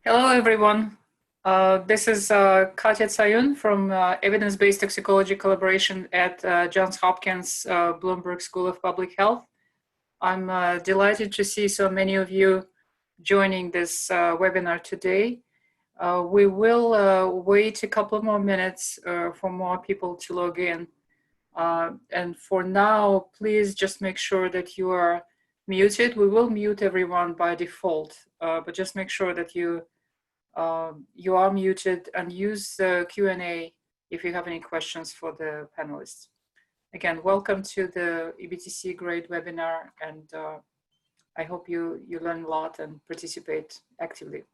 Hello, everyone. This is Katya Tsayun from Evidence-Based Toxicology Collaboration at Johns Hopkins Bloomberg School of Public Health. I'm delighted to see so many of you joining this webinar today. We will wait a couple more minutes for more people to log in. And for now, please just make sure that you are muted. We will mute everyone by default, but just make sure that you are muted and use the Q&A if you have any questions for the panelists. Again, welcome to the EBTC grade webinar, and I hope you learn a lot and participate actively.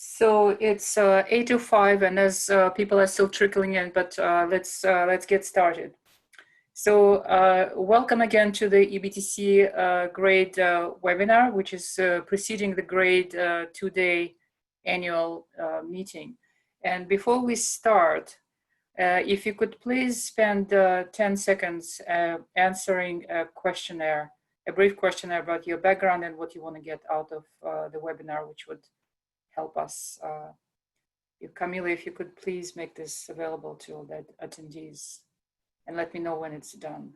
So it's 8:05, and as people are still trickling in, but let's get started. So welcome again to the EBTC grade webinar, which is preceding the grade 2-day annual meeting. And before we start, if you could please spend 10 seconds answering a questionnaire, a brief questionnaire about your background and what you want to get out of the webinar, which would help us. Camila, if you could please make this available to all the attendees and let me know when it's done.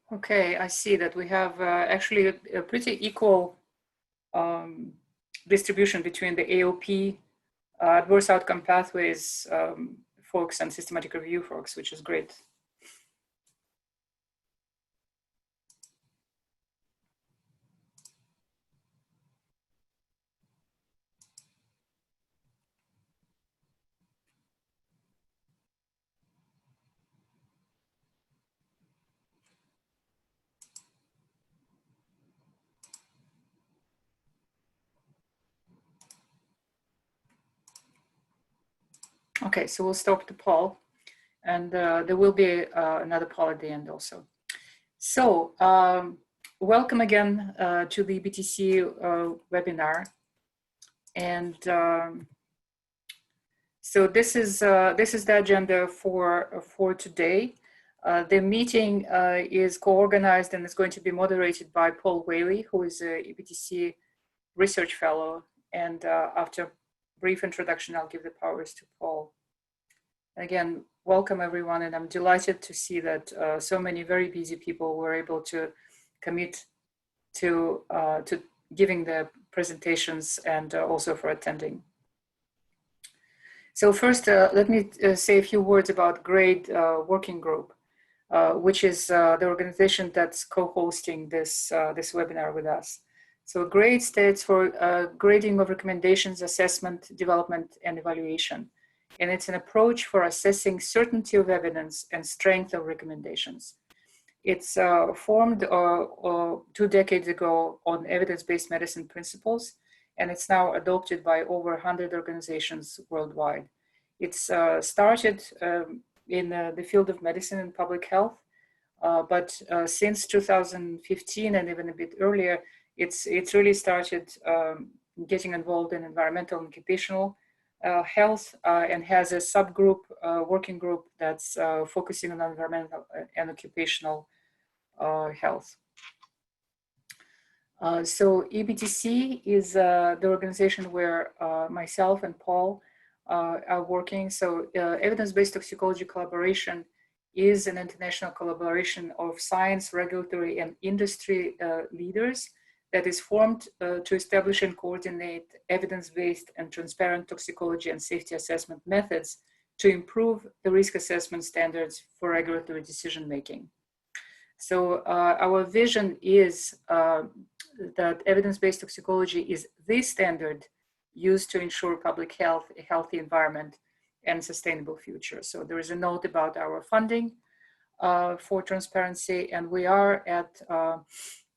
Okay, I see that we have actually a pretty equal distribution between the AOP, adverse outcome pathways folks and systematic review folks, which is great. Okay, so we'll stop the poll. and there will be another poll at the end also. So welcome again to the EBTC webinar. And so this is the agenda for today. The meeting is co-organized and is going to be moderated by Paul Whaley, who is a EBTC research fellow. And after a brief introduction, I'll give the powers to Paul. Again, welcome everyone, and I'm delighted to see that so many very busy people were able to commit to giving their presentations and also for attending. So first, let me say a few words about GRADE Working Group, which is the organization that's co-hosting this webinar with us. So GRADE stands for Grading of Recommendations, Assessment, Development, and Evaluation. And it's an approach for assessing certainty of evidence and strength of recommendations. It's formed 2 decades ago on evidence-based medicine principles, and it's now adopted by over 100 organizations worldwide. It's started in the field of medicine and public health, but since 2015 and even a bit earlier, it's really started getting involved in environmental and occupational health and has a subgroup, working group that's focusing on environmental and occupational health. So EBTC is the organization where myself and Paul are working. So evidence-based toxicology collaboration is an international collaboration of science, regulatory, and industry leaders that is formed to establish and coordinate evidence-based and transparent toxicology and safety assessment methods to improve the risk assessment standards for regulatory decision-making. So our vision is that evidence-based toxicology is the standard used to ensure public health, a healthy environment, and sustainable future. So there is a note about our funding for transparency, and we are at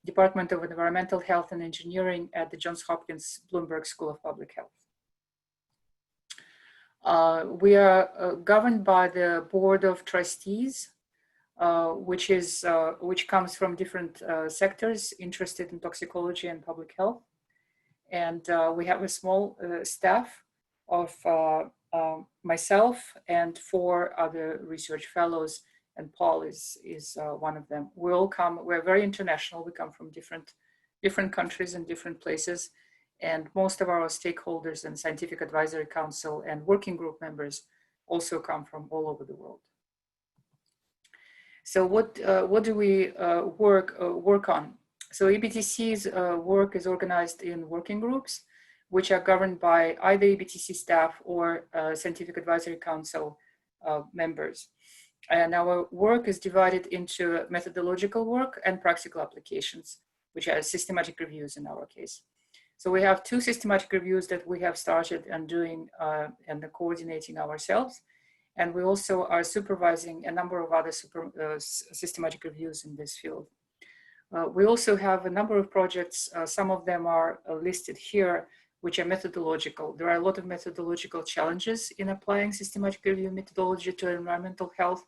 Department of Environmental Health and Engineering at the Johns Hopkins Bloomberg School of Public Health. We are governed by the Board of Trustees, which comes from different sectors interested in toxicology and public health. And we have a small staff of myself and 4 other research fellows, and Paul is one of them. We're very international. We come from different countries and different places. And most of our stakeholders and scientific advisory council and working group members also come from all over the world. So what do we work on? So EBTC's work is organized in working groups, which are governed by either EBTC staff or scientific advisory council members. And our work is divided into methodological work and practical applications, which are systematic reviews in our case. So we have 2 systematic reviews that we have started and doing and coordinating ourselves. And we also are supervising a number of other systematic reviews in this field. We also have a number of projects. Some of them are listed here, which are methodological. There are a lot of methodological challenges in applying systematic review methodology to environmental health,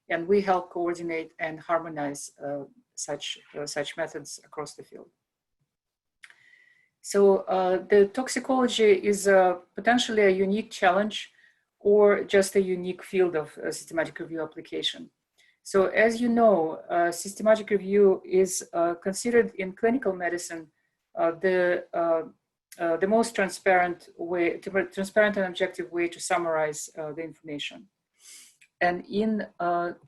and we help coordinate and harmonize such methods across the field. So the toxicology is potentially a unique challenge or just a unique field of systematic review application. So as you know, systematic review is considered in clinical medicine the most transparent and objective way to summarize the information. And in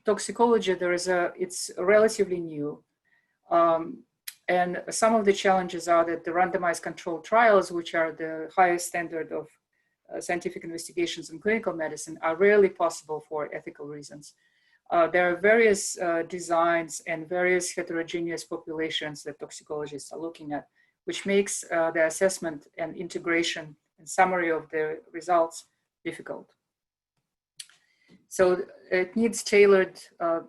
toxicology, it's relatively new. And some of the challenges are that the randomized controlled trials, which are the highest standard of scientific investigations in clinical medicine, are rarely possible for ethical reasons. There are various designs and various heterogeneous populations that toxicologists are looking at, which makes the assessment and integration and summary of the results difficult. So it needs tailored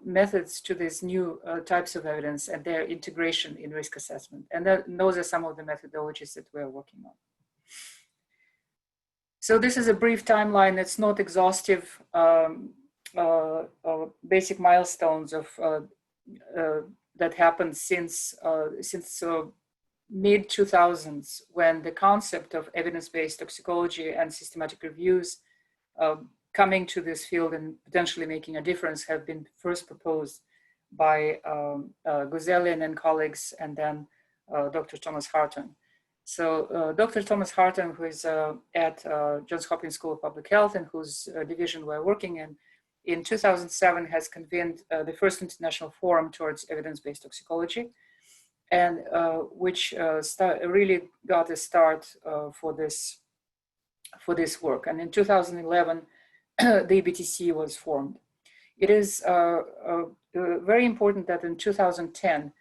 methods to these new types of evidence and their integration in risk assessment. And those are some of the methodologies that we're working on. So this is a brief timeline. It's not exhaustive. basic milestones of that happened since mid 2000s, when the concept of evidence-based toxicology and systematic reviews coming to this field and potentially making a difference have been first proposed by Guzelian and colleagues, and then Dr. Thomas Hartung. So Dr. Thomas Hartung, who is at Johns Hopkins School of Public Health and whose division we're working in 2007 has convened the first international forum towards evidence-based toxicology, and which really got a start for this work. And in 2011, the EBTC was formed. It is very important that in 2010,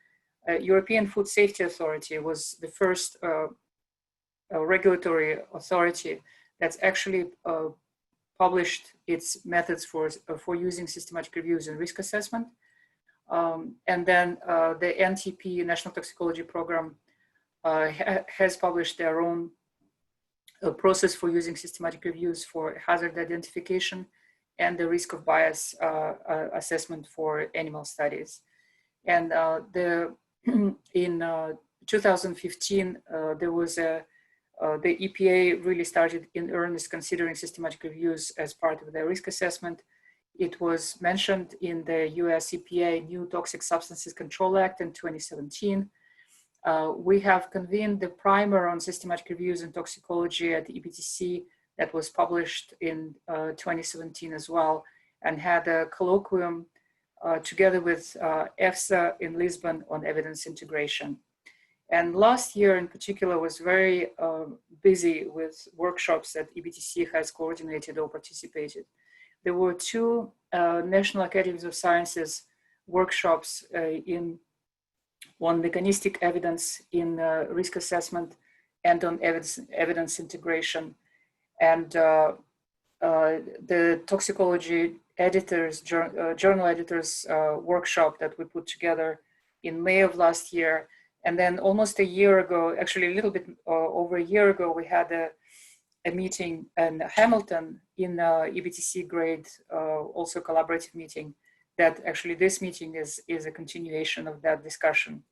European Food Safety Authority was the first regulatory authority that's actually published its methods for using systematic reviews and risk assessment. And then the NTP, National Toxicology Program, has published their own process for using systematic reviews for hazard identification and the risk of bias assessment for animal studies. And in 2015, there was the EPA really started in earnest considering systematic reviews as part of their risk assessment. It was mentioned in the US EPA New Toxic Substances Control Act in 2017. We have convened the primer on systematic reviews in toxicology at the EBTC that was published in 2017 as well, and had a colloquium together with EFSA in Lisbon on evidence integration. And last year in particular was very busy with workshops that EBTC has coordinated or participated. There were two National Academies of Sciences workshops on mechanistic evidence in risk assessment and on evidence integration. And the toxicology editors, journal editors workshop that we put together in May of last year. And then almost a year ago, actually a little bit over a year ago, we had a meeting in Hamilton in EBTC grade, also collaborative meeting, that actually this meeting is a continuation of that discussion.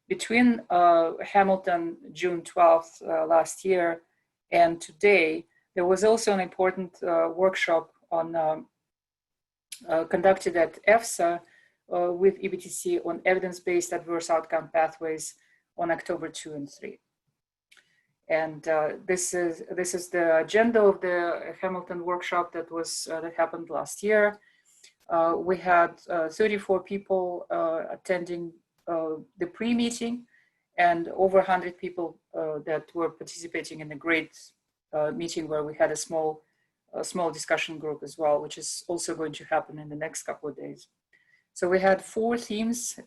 Between Hamilton, June 12th last year, and today, there was also an important workshop on conducted at EFSA with EBTC on evidence-based adverse outcome pathways on October 2 and 3. And this is the agenda of the Hamilton workshop that happened last year. We had 34 people attending the pre-meeting, and over 100 people that were participating in the grade meeting, where we had a small discussion group as well, which is also going to happen in the next couple of days. So we had 4 themes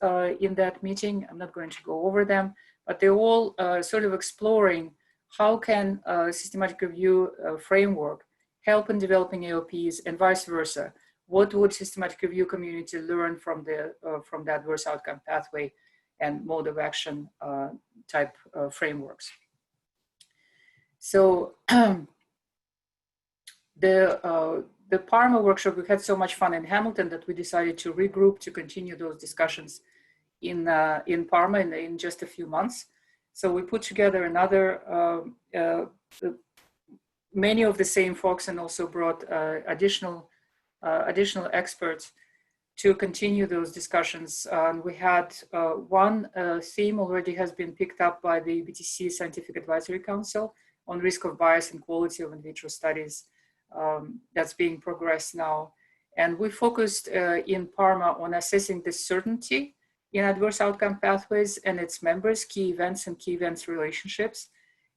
in that meeting. I'm not going to go over them, but they're all sort of exploring how can a systematic review framework help in developing AOPs, and vice versa. What would systematic review community learn from the adverse outcome pathway and mode of action type frameworks? So the Parma workshop, we had so much fun in Hamilton that we decided to regroup to continue those discussions in Parma in just a few months. So we put together another, many of the same folks, and also brought additional experts to continue those discussions. We had one theme already has been picked up by the EBTC Scientific Advisory Council on risk of bias and quality of in vitro studies. That's being progressed now. And we focused in Parma on assessing the certainty in adverse outcome pathways and its members, key events and key events relationships,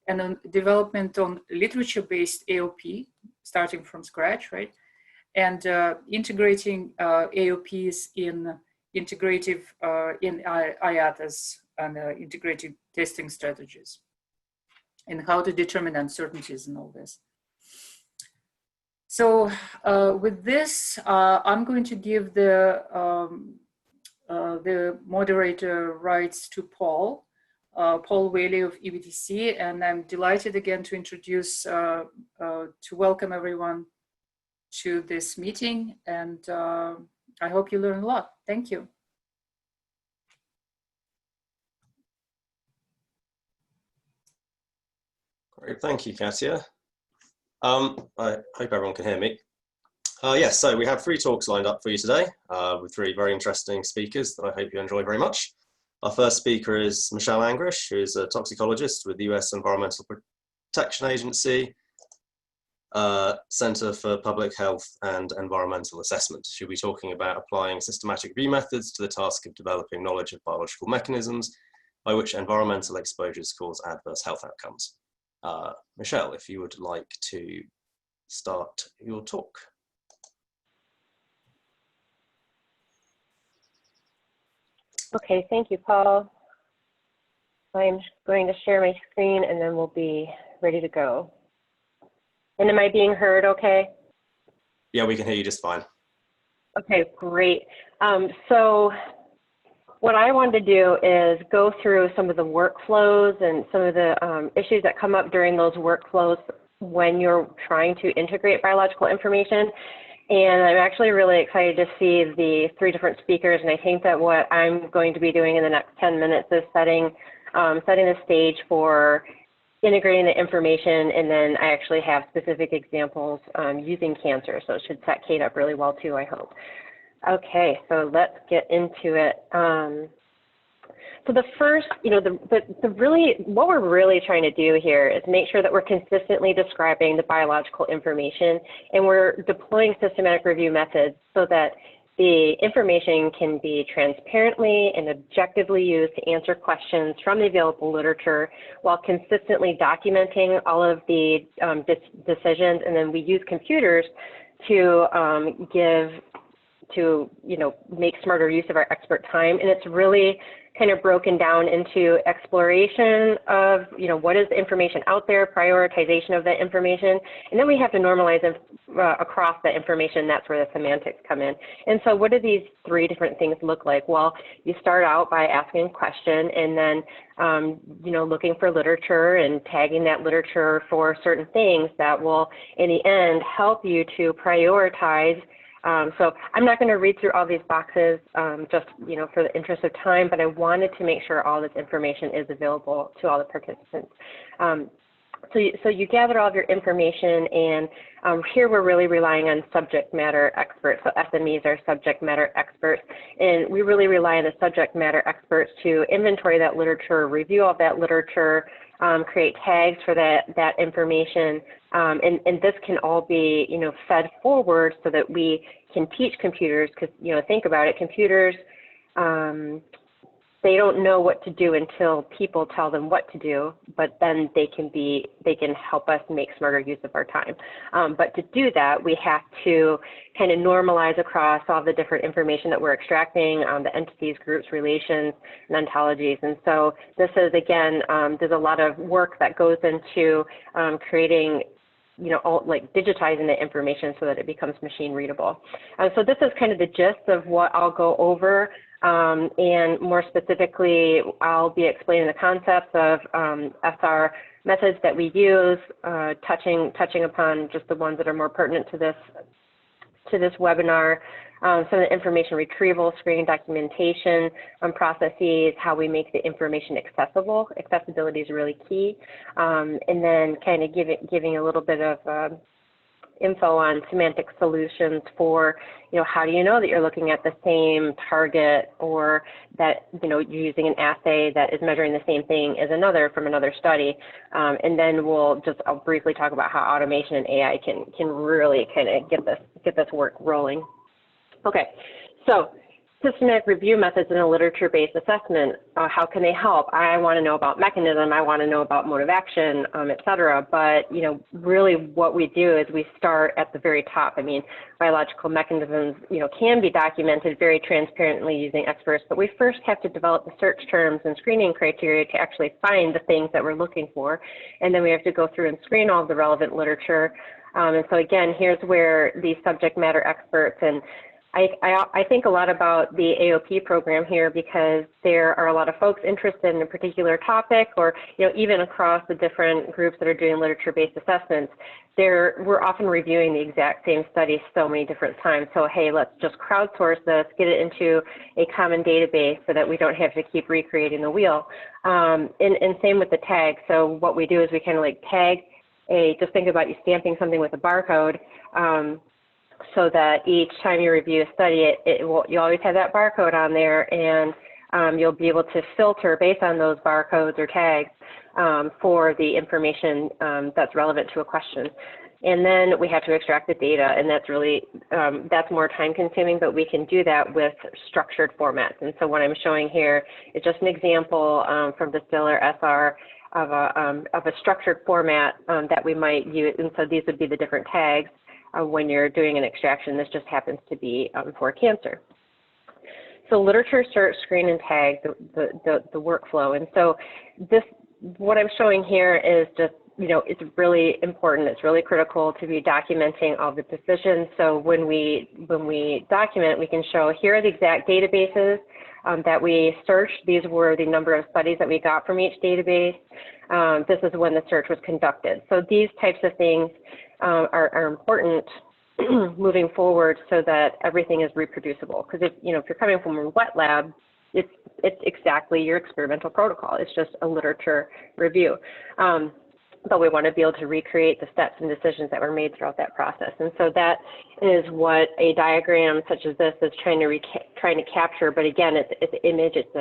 and on development on literature-based AOP, starting from scratch, right? And integrating AOPs in integrative, in IATAs and integrated testing strategies, and how to determine uncertainties in all this. So with this, I'm going to give the moderator rights to Paul Whaley of EBTC, and I'm delighted again to introduce, to welcome everyone to this meeting, and I hope you learn a lot. Thank you. Great, thank you, Katya. I hope everyone can hear me. Yes, so we have 3 talks lined up for you today with 3 very interesting speakers that I hope you enjoy very much. Our first speaker is Michelle Angrish, who is a toxicologist with the US Environmental Protection Agency, Center for Public Health and Environmental Assessment. She'll be talking about applying systematic review methods to the task of developing knowledge of biological mechanisms by which environmental exposures cause adverse health outcomes. Michelle, if you would like to start your talk. Okay, thank you, Paul. I'm going to share my screen and then we'll be ready to go. And am I being heard okay? Yeah, we can hear you just fine. Okay, great. So what I wanted to do is go through some of the workflows and some of the issues that come up during those workflows when you're trying to integrate biological information. And I'm actually really excited to see the 3 different speakers. And I think that what I'm going to be doing in the next 10 minutes is setting the stage for integrating the information. And then I actually have specific examples using cancer. So it should set Kate up really well too, I hope. Okay, so let's get into it. So the first, what we're really trying to do here is make sure that we're consistently describing the biological information, and we're deploying systematic review methods so that the information can be transparently and objectively used to answer questions from the available literature while consistently documenting all of the decisions. And then we use computers to make smarter use of our expert time. And it's really kind of broken down into exploration of, what is the information out there, prioritization of that information, and then we have to normalize across that information. That's where the semantics come in. And so what do these 3 different things look like? Well, you start out by asking a question and then, looking for literature and tagging that literature for certain things that will, in the end, help you to prioritize. So I'm not going to read through all these boxes just, for the interest of time, but I wanted to make sure all this information is available to all the participants. So you gather all of your information, and here we're really relying on subject matter experts. So SMEs are subject matter experts, and we really rely on the subject matter experts to inventory that literature, review all that literature, create tags for that information, and this can all be, fed forward so that we can teach computers, because, think about it, computers, they don't know what to do until people tell them what to do, but then they can help us make smarter use of our time. But to do that, we have to kind of normalize across all the different information that we're extracting, the entities, groups, relations, and ontologies. And so this is, again, there's a lot of work that goes into creating, digitizing the information so that it becomes machine readable. So this is kind of the gist of what I'll go over. And more specifically, I'll be explaining the concepts of SR methods that we use, touching upon just the ones that are more pertinent to this webinar, some of the information retrieval, screening, documentation processes, how we make the information accessible. Accessibility is really key. And then kind of giving a little bit of info on semantic solutions for, how do you know that you're looking at the same target, or that, you're using an assay that is measuring the same thing as another from another study. And then I'll briefly talk about how automation and AI can really kind of get this work rolling. Okay, so systematic review methods in a literature-based assessment, how can they help? I want to know about mechanism, I want to know about mode of action, et cetera. But, really what we do is we start at the very top. I mean, biological mechanisms, can be documented very transparently using experts, but we first have to develop the search terms and screening criteria to actually find the things that we're looking for. And then we have to go through and screen all of the relevant literature. And so again, here's where these subject matter experts and I think a lot about the AOP program here because there are a lot of folks interested in a particular topic, or even across the different groups that are doing literature-based assessments. We're often reviewing the exact same study so many different times. So hey, let's just crowdsource this, get it into a common database so that we don't have to keep recreating the wheel. And same with the tag. So what we do is we kind of like tag just think about you stamping something with a barcode. So that each time you review a study, you always have that barcode on there, and you'll be able to filter based on those barcodes or tags for the information that's relevant to a question. And then we have to extract the data, and that's really, that's more time consuming, but we can do that with structured formats. And so what I'm showing here is just an example from Distiller SR of a structured format that we might use. And so these would be the different tags. When you're doing an extraction. This just happens to be for cancer. So literature search, screen, and tag, the workflow. And so what I'm showing here is just, it's really important. It's really critical to be documenting all the decisions. So when we document, we can show here are the exact databases that we searched. These were the number of studies that we got from each database. This is when the search was conducted. So these types of things are important moving forward so that everything is reproducible. Because if you're coming from a wet lab, it's exactly your experimental protocol. It's just a literature review. But we want to be able to recreate the steps and decisions that were made throughout that process. And so that is what a diagram such as this is trying to capture. But again, it's an image. It's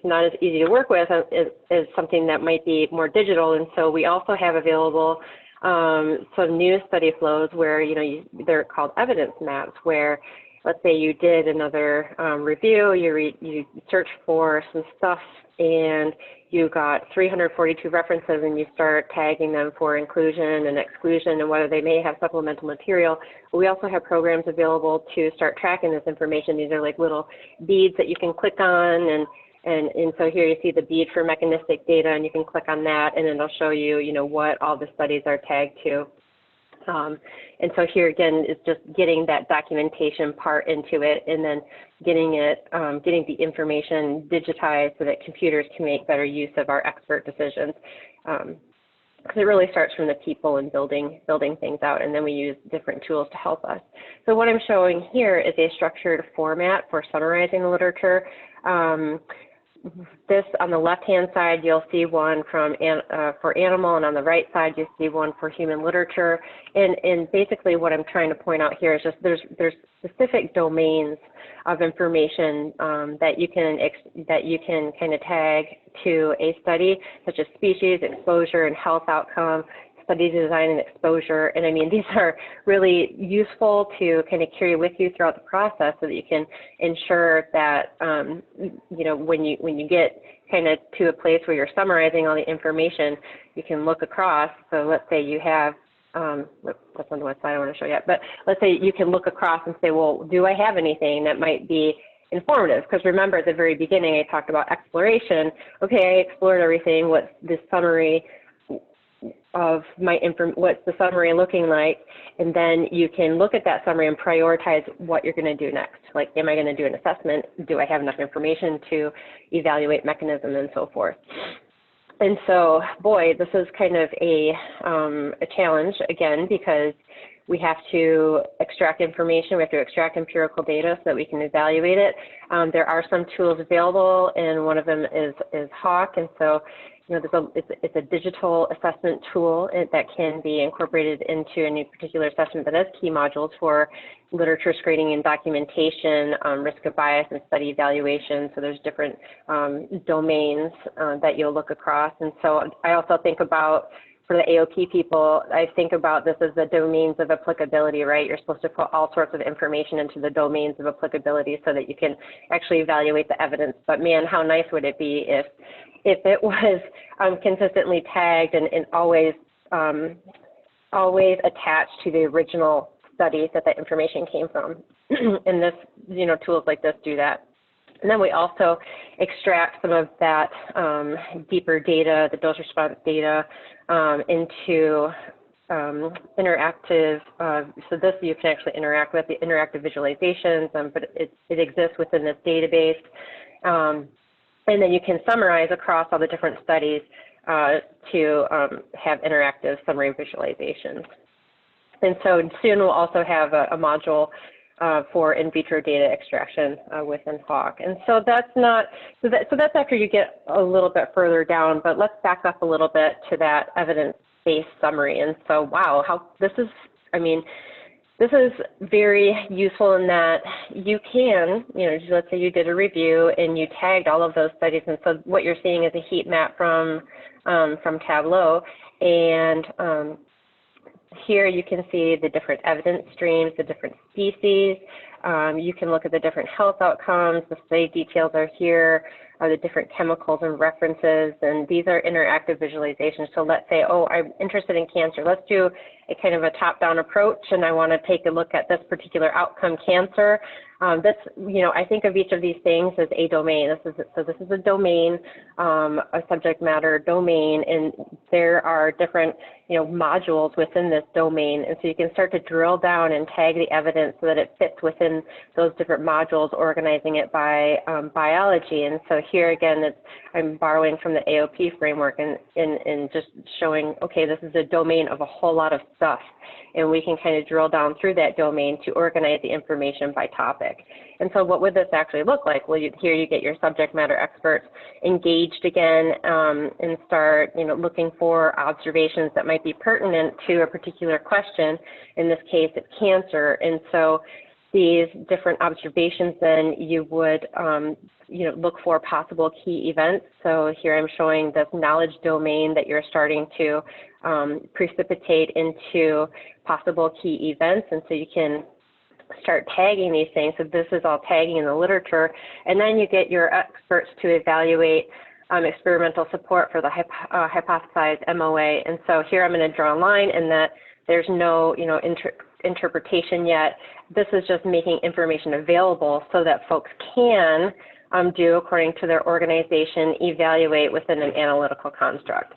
not as easy to work with as something that might be more digital. And so we also have available some new study flows where they're called evidence maps, where let's say you did another review, you search for some stuff and you got 342 references, and you start tagging them for inclusion and exclusion and whether they may have supplemental material. We also have programs available to start tracking this information. These are like little beads that you can click on, and so here you see the bead for mechanistic data, and you can click on that, and it'll show you, what all the studies are tagged to. And so here again is just getting that documentation part into it, and then getting the information digitized so that computers can make better use of our expert decisions. Because it really starts from the people and building things out, and then we use different tools to help us. So what I'm showing here is a structured format for summarizing the literature. This on the left-hand side, you'll see one for animal, and on the right side, you see one for human literature. And basically, what I'm trying to point out here is just there's specific domains of information that you can kind of tag to a study, such as species, exposure, and health outcome, study design and exposure. And I mean, these are really useful to kind of carry with you throughout the process so that you can ensure that, when you get kind of to a place where you're summarizing all the information, you can look across. So let's say you have, that's on the website I don't want to show yet, but let's say you can look across and say, well, do I have anything that might be informative? Because remember at the very beginning, I talked about exploration. Okay, I explored everything. What's the summary of what's the summary looking like? And then you can look at that summary and prioritize what you're going to do next. Like, am I going to do an assessment? Do I have enough information to evaluate mechanism and so forth? And so, boy, this is kind of a challenge, again, because we have to extract information. We have to extract empirical data so that we can evaluate it. There are some tools available, and one of them is Hawk. And so, it's a digital assessment tool that can be incorporated into any particular assessment that has key modules for literature screening and documentation, risk of bias and study evaluation. So there's different domains that you'll look across. And so I also think about, for the AOP people, I think about this as the domains of applicability, right? You're supposed to put all sorts of information into the domains of applicability so that you can actually evaluate the evidence. But man, how nice would it be if it was consistently tagged and always attached to the original studies that that information came from. And this, tools like this do that. And then we also extract some of that deeper data, the dose response data, into interactive, so this you can actually interact with, the interactive visualizations, but it exists within this database. And then you can summarize across all the different studies to have interactive summary visualizations. And so soon we'll also have a module for in vitro data extraction within HAWK. And so that's not, so that's after you get a little bit further down, but let's back up a little bit to that evidence-based summary. And so, wow, how this is, I mean, this is very useful in that you can, you know, let's say you did a review and you tagged all of those studies. And so what you're seeing is a heat map from Tableau. And here you can see the different evidence streams, the different species. You can look at the different health outcomes. The study details are here, the different chemicals and references, and these are interactive visualizations. So let's say, oh, I'm interested in cancer. Let's do a kind of a top-down approach, and I want to take a look at this particular outcome, cancer. This, you know, I think of each of these things as a domain. So this is a domain, a subject matter domain, and there are different, you know, modules within this domain. And so you can start to drill down and tag the evidence so that it fits within those different modules, organizing it by biology. And so here again, I'm borrowing from the AOP framework and just showing, okay, this is a domain of a whole lot of stuff. And we can kind of drill down through that domain to organize the information by topic. And so what would this actually look like? Well, here you get your subject matter experts engaged again and start, you know, looking for observations that might be pertinent to a particular question. In this case, it's cancer. And so these different observations, then you would, you know, look for possible key events. So here I'm showing this knowledge domain that you're starting to precipitate into possible key events. And so you can start tagging these things. So this is all tagging in the literature. And then you get your experts to evaluate experimental support for the hypothesized MOA. And so here I'm going to draw a line in that there's no, you know, interpretation yet. This is just making information available so that folks can do, according to their organization, evaluate within an analytical construct.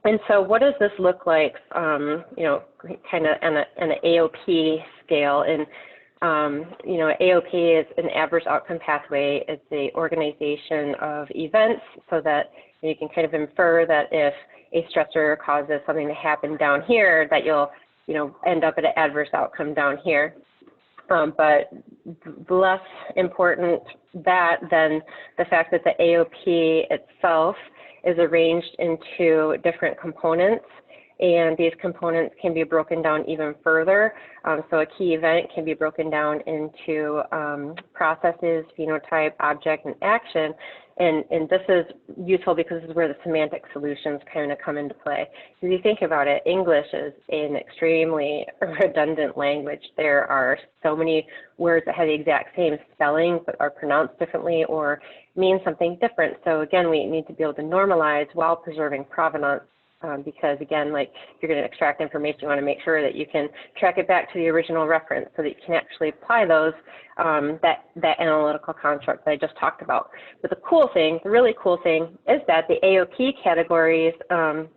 And so what does this look like, you know, kind of on an AOP scale? And, you know, AOP is an adverse outcome pathway. It's the organization of events so that you can kind of infer that if a stressor causes something to happen down here, that you'll, you know, end up at an adverse outcome down here. But less important that than the fact that the AOP itself is arranged into different components, and these components can be broken down even further. So a key event can be broken down into processes, phenotype, object, and action. And this is useful because this is where the semantic solutions kind of come into play. If you think about it, English is an extremely redundant language. There are so many words that have the exact same spelling but are pronounced differently or mean something different. So again, we need to be able to normalize while preserving provenance. Because again, like you're going to extract information, you want to make sure that you can track it back to the original reference so that you can actually apply those, that analytical construct that I just talked about. But the cool thing, the really cool thing is that the AOP categories are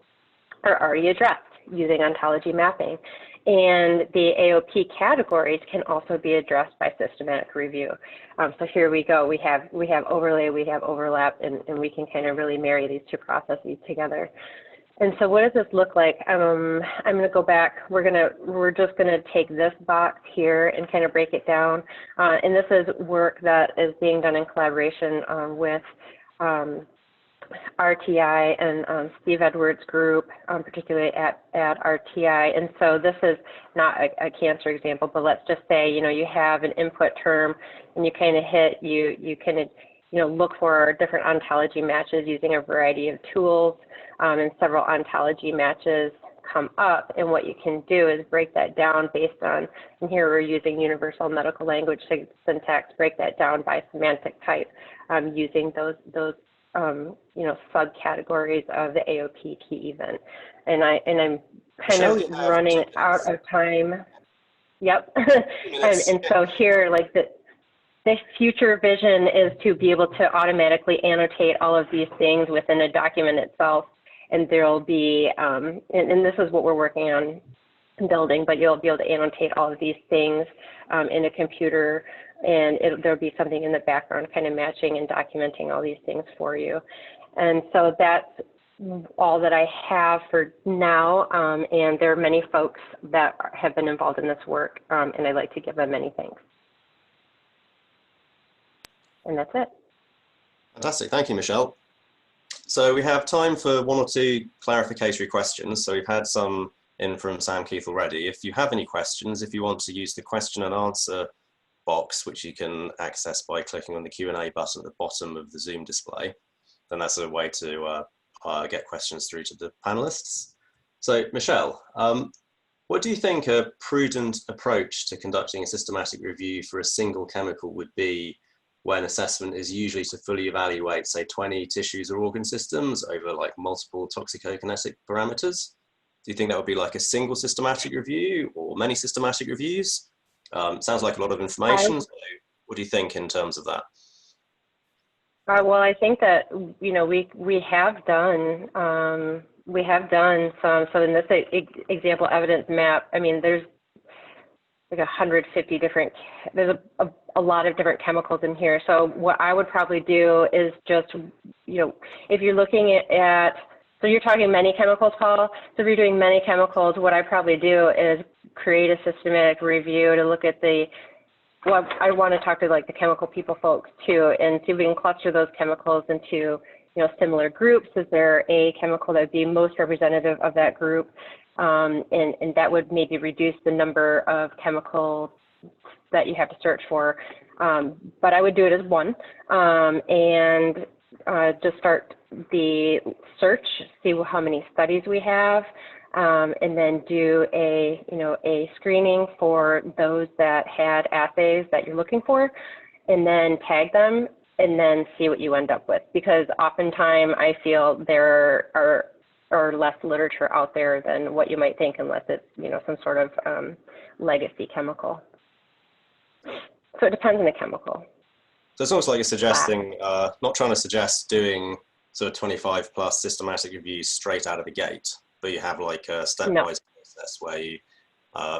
already addressed using ontology mapping. And the AOP categories can also be addressed by systematic review. So here we go. We have overlay, we have overlap, and we can kind of really marry these two processes together. And so what does this look like? I'm going to go back. We're just going to take this box here and kind of break it down. And this is work that is being done in collaboration with RTI and Steve Edwards' group, particularly at RTI. And so this is not a cancer example, but let's just say, you know, you have an input term and you kind of hit, you kind of, you know, look for different ontology matches using a variety of tools, and several ontology matches come up. And what you can do is break that down based on, and here we're using universal medical language syntax, break that down by semantic type using those you know, subcategories of the AOP key event. And I'm kind of running out of time. Yep. and so here, like the future vision is to be able to automatically annotate all of these things within a document itself and there'll be, and this is what we're working on building, but you'll be able to annotate all of these things in a computer, and there'll be something in the background kind of matching and documenting all these things for you. And so that's all that I have for now, and there are many folks that have been involved in this work, and I'd like to give them many thanks. And that's it. Fantastic, thank you, Michelle. So we have time for one or two clarificatory questions. So we've had some in from Sam Keith already. If you have any questions, if you want to use the question and answer box, which you can access by clicking on the Q&A button at the bottom of the Zoom display, then that's a way to get questions through to the panelists. So Michelle, what do you think a prudent approach to conducting a systematic review for a single chemical would be when assessment is usually to fully evaluate, say, 20 tissues or organ systems over like multiple toxicokinetic parameters? Do you think that would be like a single systematic review or many systematic reviews? Sounds like a lot of information. So what do you think in terms of that? Well, I think that, you know, we have done some, so in this example evidence map, I mean, there's like 150 different, there's a lot of different chemicals in here. So what I would probably do is just, you know, if you're looking at, so you're talking many chemicals, Paul. So if you're doing many chemicals, what I probably do is create a systematic review to look at the, well, I want to talk to like the chemical people folks too, and see if we can cluster those chemicals into, you know, similar groups. Is there a chemical that would be most representative of that group? And that would maybe reduce the number of chemicals that you have to search for. But I would do it as one, and just start the search, see how many studies we have, and then do a, you know, a screening for those that had assays that you're looking for, and then tag them, and then see what you end up with. Because oftentimes I feel there are less literature out there than what you might think, unless it's, you know, some sort of legacy chemical. So it depends on the chemical. So it's almost like you're suggesting, not trying to suggest doing sort of 25 plus systematic reviews straight out of the gate, but you have like a stepwise process where you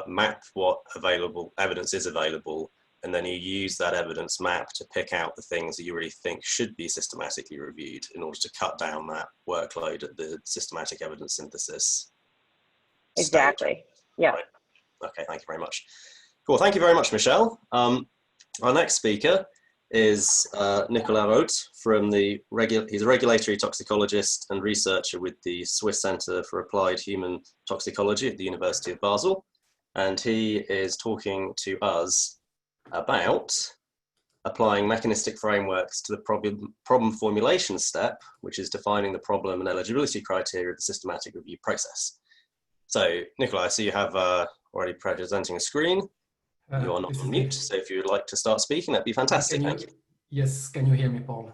map what available evidence is available, and then you use that evidence map to pick out the things that you really think should be systematically reviewed in order to cut down that workload at the systematic evidence synthesis. Exactly. Stage. Yeah. Right. Okay, thank you very much. Cool, thank you very much, Michelle. Our next speaker is Nicolas Roth from the, he's a regulatory toxicologist and researcher with the Swiss Center for Applied Human Toxicology at the University of Basel. And he is talking to us about applying mechanistic frameworks to the problem formulation step, which is defining the problem and eligibility criteria of the systematic review process. So, Nicolas, I see you have already presenting a screen. You are not on mute, so if you would like to start speaking, that'd be fantastic. Thank you. Yes, can you hear me, Paul?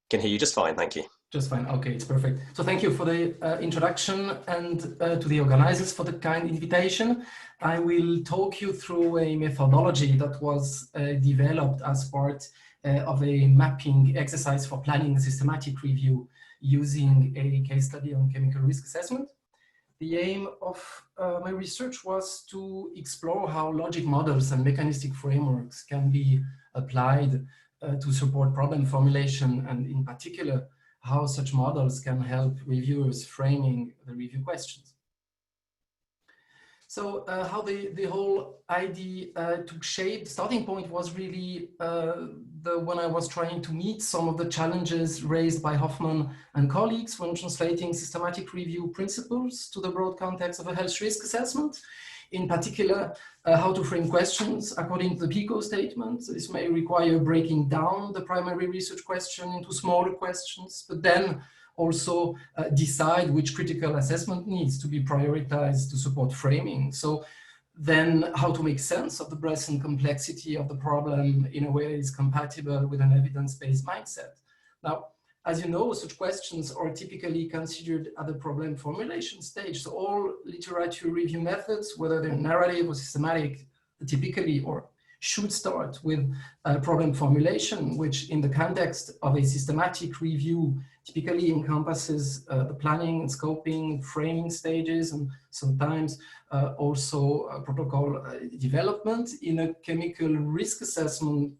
Can hear you just fine, thank you. Just fine, okay, it's perfect. So thank you for the introduction, and to the organizers for the kind invitation. I will talk you through a methodology that was developed as part of a mapping exercise for planning a systematic review using a case study on chemical risk assessment. The aim of my research was to explore how logic models and mechanistic frameworks can be applied to support problem formulation, and in particular, how such models can help reviewers framing the review questions. So how the whole idea took shape, the starting point was really when I was trying to meet some of the challenges raised by Hoffman and colleagues when translating systematic review principles to the broad context of a health risk assessment. In particular, how to frame questions according to the PICO statement. This may require breaking down the primary research question into smaller questions, but then also decide which critical assessment needs to be prioritized to support framing. So then how to make sense of the breadth and complexity of the problem in a way that is compatible with an evidence-based mindset. Now, as you know, such questions are typically considered at the problem formulation stage. So all literature review methods, whether they're narrative or systematic, typically or should start with problem formulation, which in the context of a systematic review typically encompasses the planning and scoping, framing stages, and sometimes also protocol development. In a chemical risk assessment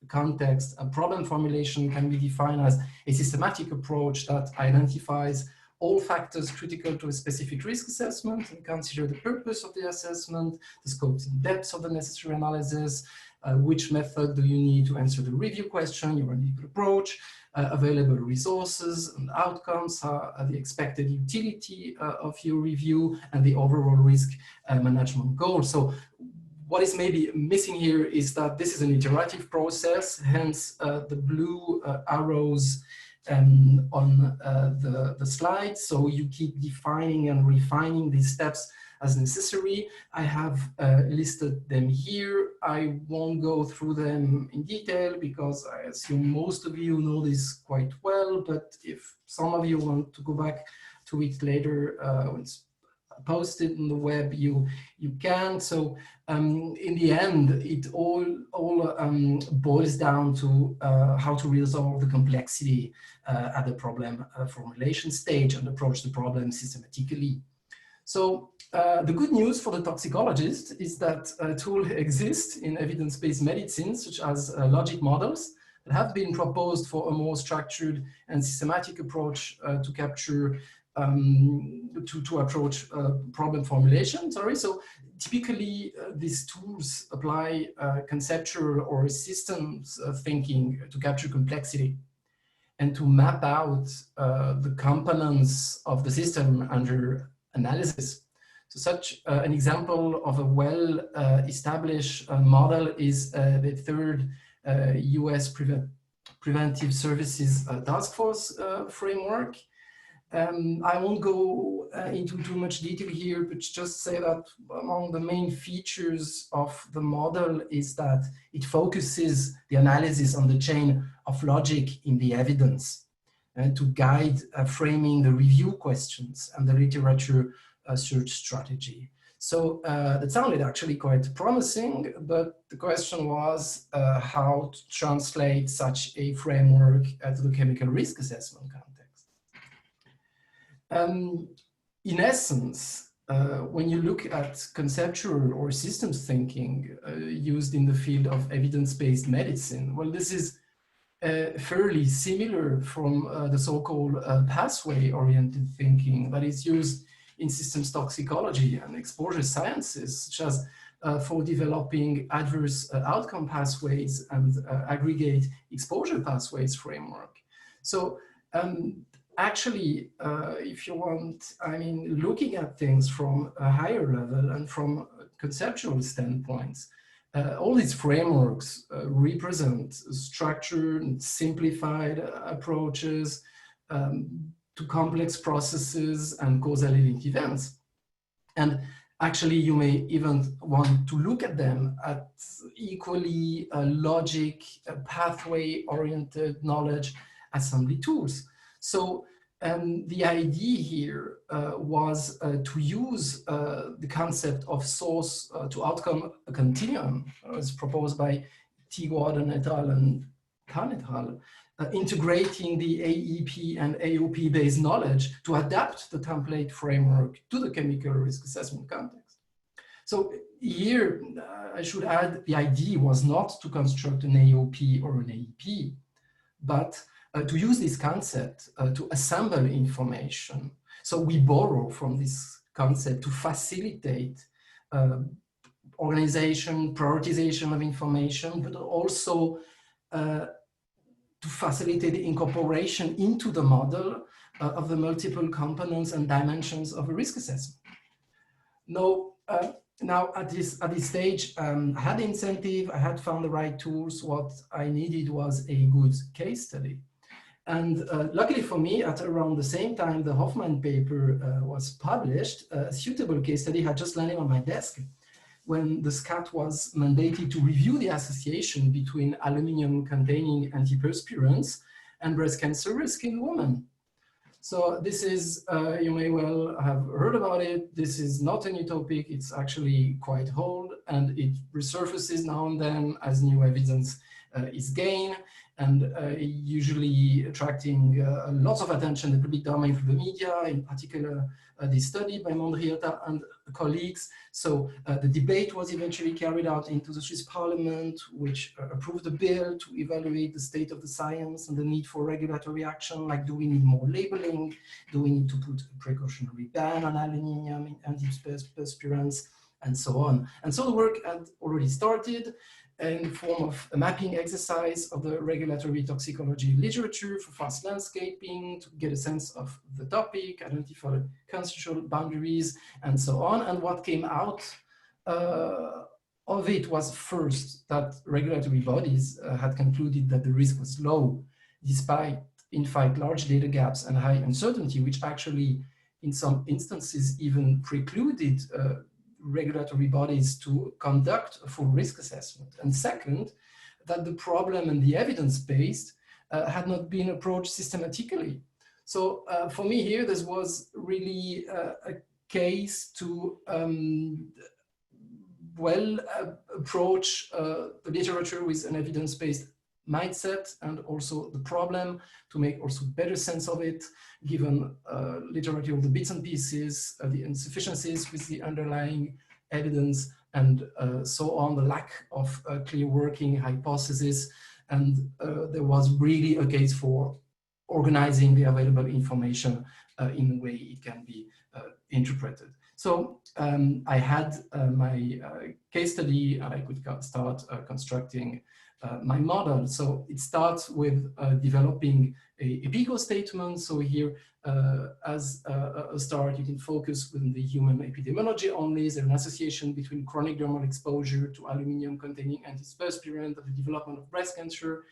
context, a problem formulation can be defined as a systematic approach that identifies all factors critical to a specific risk assessment and consider the purpose of the assessment, the scope and depth of the necessary analysis, which method do you need to answer the review question, your analytical approach, available resources and outcomes, the expected utility of your review, and the overall risk management goal. So what is maybe missing here is that this is an iterative process, hence the blue arrows on the slide. So you keep defining and refining these steps as necessary. I have listed them here. I won't go through them in detail because I assume most of you know this quite well, but if some of you want to go back to it later, when it's posted on the web, you can. So in the end, it all boils down to how to resolve the complexity at the problem formulation stage and approach the problem systematically. So the good news for the toxicologist is that tools exist in evidence-based medicine, such as logic models that have been proposed for a more structured and systematic approach to capture to approach problem formulation. So typically these tools apply conceptual or systems thinking to capture complexity and to map out the components of the system under analysis. So such an example of a well-established model is the third US Preventive Services Task Force framework. I won't go into too much detail here, but just say that among the main features of the model is that it focuses the analysis on the chain of logic in the evidence and to guide framing the review questions and the literature search strategy. So that sounded actually quite promising, but the question was how to translate such a framework to the chemical risk assessment context. In essence, when you look at conceptual or systems thinking used in the field of evidence-based medicine, well, this is fairly similar from the so-called pathway-oriented thinking that is used in systems toxicology and exposure sciences, such as for developing adverse outcome pathways and aggregate exposure pathways framework. So actually, if you want, I mean, looking at things from a higher level and from conceptual standpoints, all these frameworks represent structured and simplified approaches to complex processes and causality events. And actually, you may even want to look at them at equally logic, pathway-oriented knowledge assembly tools. So the idea here was to use the concept of source to outcome continuum, as proposed by T. Gordon et al. And Khan et al., integrating the AEP and AOP based knowledge to adapt the template framework to the chemical risk assessment context. So here, I should add, the idea was not to construct an AOP or an AEP, but to use this concept to assemble information. So we borrow from this concept to facilitate organization, prioritization of information, but also to facilitate the incorporation into the model of the multiple components and dimensions of a risk assessment. Now at this stage, I had the incentive, I had found the right tools. What I needed was a good case study. And luckily for me, at around the same time the Hoffman paper was published, a suitable case study had just landed on my desk when the SCAT was mandated to review the association between aluminum-containing antiperspirants and breast cancer risk in women. So this is, you may well have heard about it. This is not a new topic. It's actually quite old. and it resurfaces now and then as new evidence is gained, and usually attracting lots of attention in the public domain through the media, in particular this study by Mondriota and colleagues. So the debate was eventually carried out into the Swiss Parliament, which approved a bill to evaluate the state of the science and the need for regulatory action, like do we need more labeling, do we need to put a precautionary ban on aluminium in antiperspirants, and so on. And so the work had already started in the form of a mapping exercise of the regulatory toxicology literature for fast landscaping to get a sense of the topic, identify conceptual boundaries, and so on. And what came out of it was first that regulatory bodies had concluded that the risk was low, despite, in fact, large data gaps and high uncertainty, which actually, in some instances, even precluded regulatory bodies to conduct a full risk assessment. And second, that the problem and the evidence-based had not been approached systematically. So for me here, this was really a case to approach the literature with an evidence-based mindset, and also the problem to make also better sense of it, given literature of the bits and pieces, the insufficiencies with the underlying evidence, and so on, the lack of clear working hypothesis. And there was really a case for organizing the available information in a way it can be interpreted. So I had my case study, and I could start constructing my model. So it starts with developing a PICO statement. So here, as a start, you can focus within the human epidemiology only. Is there an association between chronic dermal exposure to aluminium-containing antiperspirant of the development of breast cancer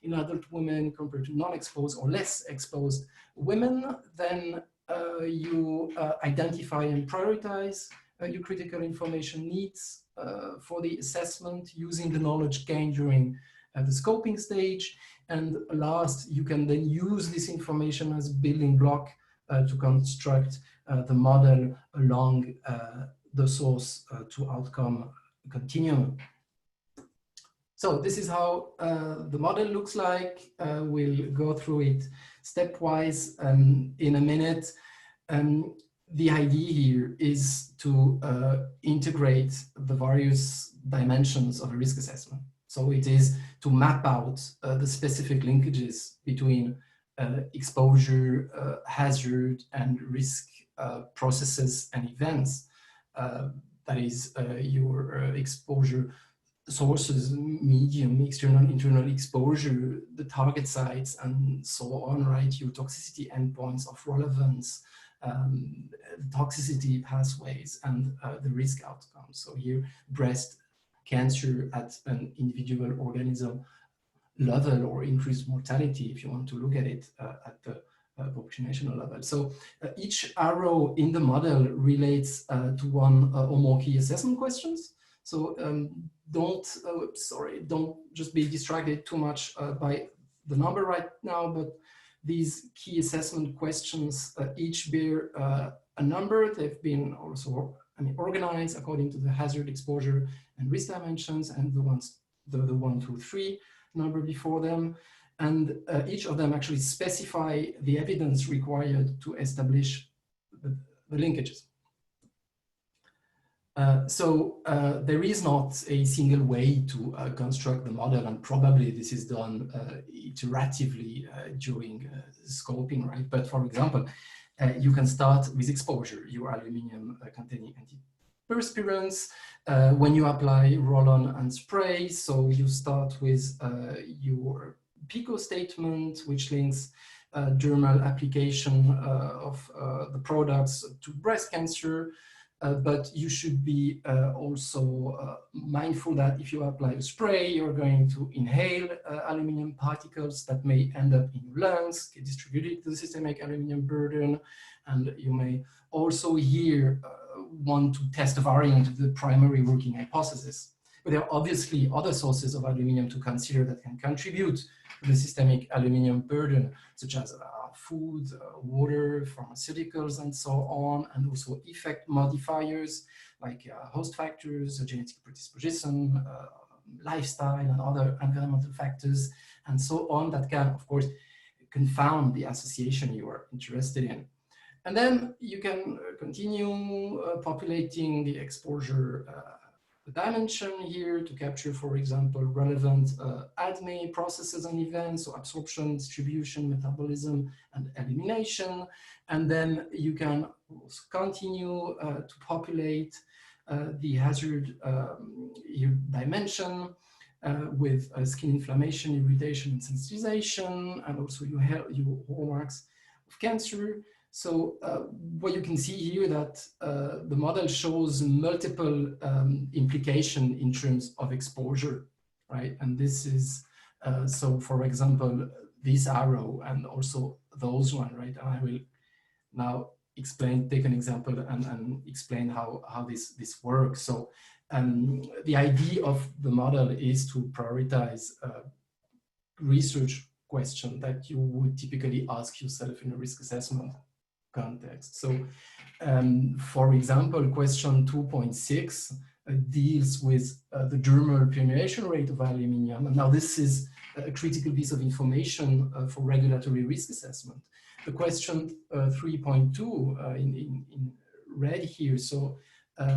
in adult women compared to non-exposed or less exposed women? Then you identify and prioritize your critical information needs for the assessment using the knowledge gained during the scoping stage. And last, you can then use this information as building block to construct the model along the source to outcome continuum. So this is how the model looks like. We'll go through it stepwise in a minute. The idea here is to integrate the various dimensions of a risk assessment. So it is to map out the specific linkages between exposure, hazard, and risk processes and events. That is your exposure sources, medium, external, internal exposure, the target sites, and so on, right? Your toxicity endpoints of relevance, toxicity pathways, and the risk outcomes. So here, breast cancer at an individual organism level, or increased mortality, if you want to look at it at the populational level. So each arrow in the model relates to one or more key assessment questions. So don't just be distracted too much by the number right now, but these key assessment questions each bear a number. They've been also organized according to the hazard, exposure, and risk dimensions, and the 1, 2, 3 number before them. And each of them actually specify the evidence required to establish the linkages. There is not a single way to construct the model, and probably this is done iteratively during scoping, right? But for example, you can start with exposure, your aluminium containing antiperspirants. When you apply roll-on and spray, so you start with your PICO statement, which links dermal application of the products to breast cancer. But you should be also mindful that if you apply a spray, you're going to inhale aluminium particles that may end up in your lungs, get distributed to the systemic aluminium burden. And you may also here want to test a variant of the primary working hypothesis. But there are obviously other sources of aluminium to consider that can contribute to the systemic aluminium burden, such as food, water, pharmaceuticals, and so on, and also effect modifiers like host factors, genetic predisposition, lifestyle, and other environmental factors, and so on, that can, of course, confound the association you are interested in. And then you can continue populating the exposure dimension here to capture, for example, relevant ADME processes and events, so absorption, distribution, metabolism, and elimination. And then you can also continue to populate the hazard dimension with skin inflammation, irritation, and sensitization, and also your hallmarks of cancer. So what you can see here that the model shows multiple implication in terms of exposure, right? And this is, so for example, this arrow and also those one, right? And I will now explain, take an example and explain how this works. So the idea of the model is to prioritize research question that you would typically ask yourself in a risk assessment context. So, for example, question 2.6 deals with the dermal permeation rate of aluminium. And now this is a critical piece of information for regulatory risk assessment. The question 3.2 in red here, so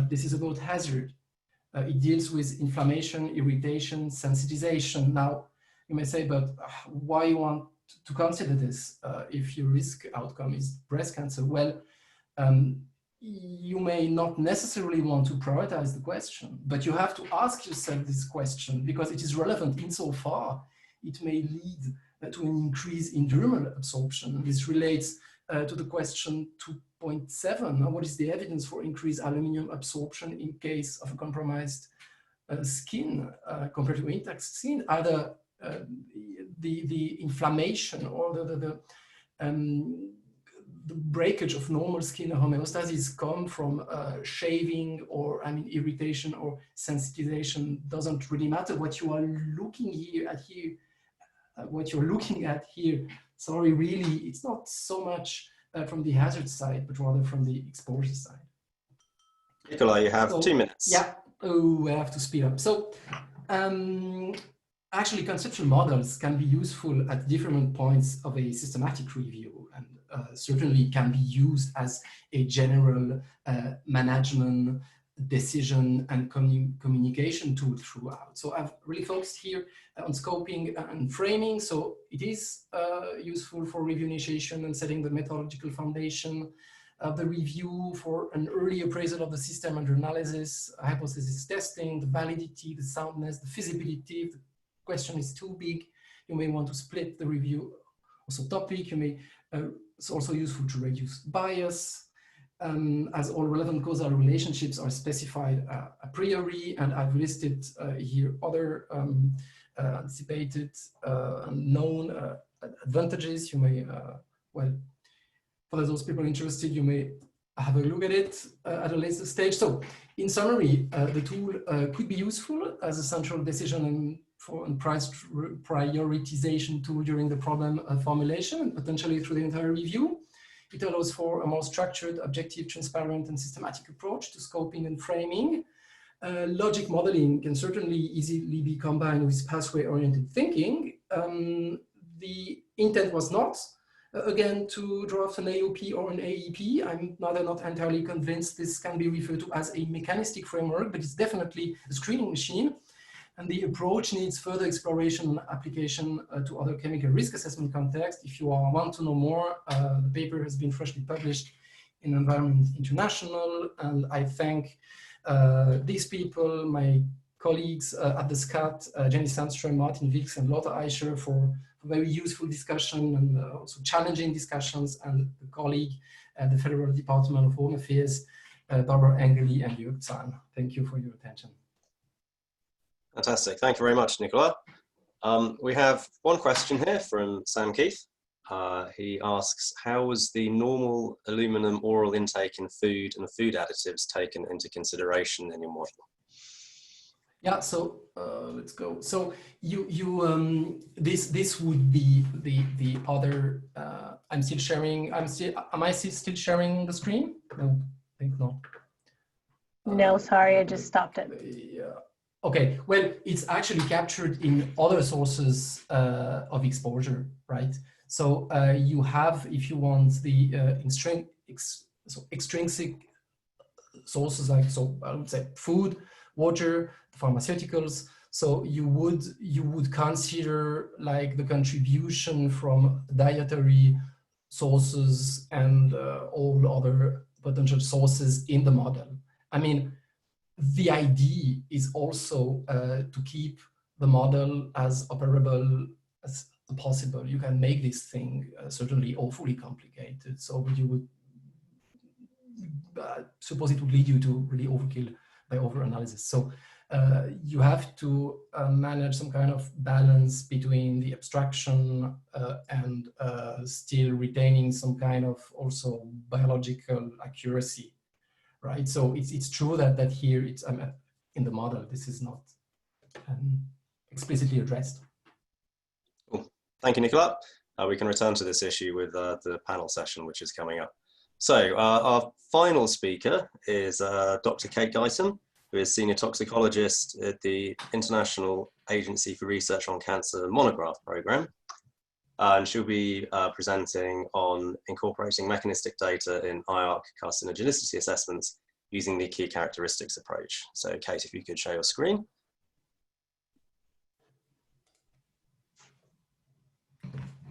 this is about hazard. It deals with inflammation, irritation, sensitization. Now, you may say, but why you want to consider this if your risk outcome is breast cancer? Well, you may not necessarily want to prioritize the question, but you have to ask yourself this question because it is relevant insofar it may lead to an increase in dermal absorption. This relates to the question 2.7. What is the evidence for increased aluminum absorption in case of a compromised skin compared to intact skin? Either the inflammation or the breakage of normal skin homeostasis come from shaving or irritation or sensitization. Doesn't really matter. What you are looking at here, sorry, really, it's not so much from the hazard side, but rather from the exposure side. Nicolas, you have 2 minutes. Yeah. Oh, I have to speed up. So. Actually, conceptual models can be useful at different points of a systematic review and certainly can be used as a general management, decision, and communication tool throughout. So I've really focused here on scoping and framing. So it is useful for review initiation and setting the methodological foundation of the review, for an early appraisal of the system under analysis, hypothesis testing, the validity, the soundness, the feasibility. The question is too big, you may want to split the review. Also topic, you may, it's also useful to reduce bias, as all relevant causal relationships are specified a priori, and I've listed here other anticipated known advantages. You may, well, for those people interested, you may have a look at it at a later stage. So in summary, the tool could be useful as a central decision and price prioritization tool during the problem formulation and potentially through the entire review. It allows for a more structured, objective, transparent, and systematic approach to scoping and framing. Logic modeling can certainly easily be combined with pathway-oriented thinking. The intent was not, again, to draft an AOP or an AEP. I'm not entirely convinced this can be referred to as a mechanistic framework, but it's definitely a screening machine. And the approach needs further exploration and application to other chemical risk assessment contexts. If you want to know more, the paper has been freshly published in Environment International, and I thank these people, my colleagues at the SCAT, Jenny Sandström, Martin Wilks, and Lotte Eicher for very useful discussion and also challenging discussions, and the colleague at the Federal Department of Home Affairs, Barbara Engerli and Jörg Zahn. Thank you for your attention. Fantastic. Thank you very much, Nicolas. We have one question here from Sam Keith. He asks, how was the normal aluminum oral intake in food and food additives taken into consideration in your model? Yeah, so let's go. So this would be the other. I'm still sharing. Am I still sharing the screen? No, I think not. No, sorry, I just stopped it. Yeah. Okay. Well, it's actually captured in other sources of exposure, right? So you have, if you want, the extrinsic sources like, so I would say food, water, pharmaceuticals. So you would consider like the contribution from dietary sources and all other potential sources in the model. I mean, the idea is also to keep the model as operable as possible. You can make this thing certainly awfully complicated. So you would suppose it would lead you to really overkill by over-analysis. So you have to manage some kind of balance between the abstraction and still retaining some kind of also biological accuracy, right? So it's true that here it's in the model, this is not explicitly addressed. Cool. Thank you, Nicolas. We can return to this issue with the panel session, which is coming up. So our final speaker is Dr. Kate Guyton, who is Senior Toxicologist at the International Agency for Research on Cancer Monograph program. And she'll be presenting on incorporating mechanistic data in IARC carcinogenicity assessments using the key characteristics approach. So Kate, if you could share your screen.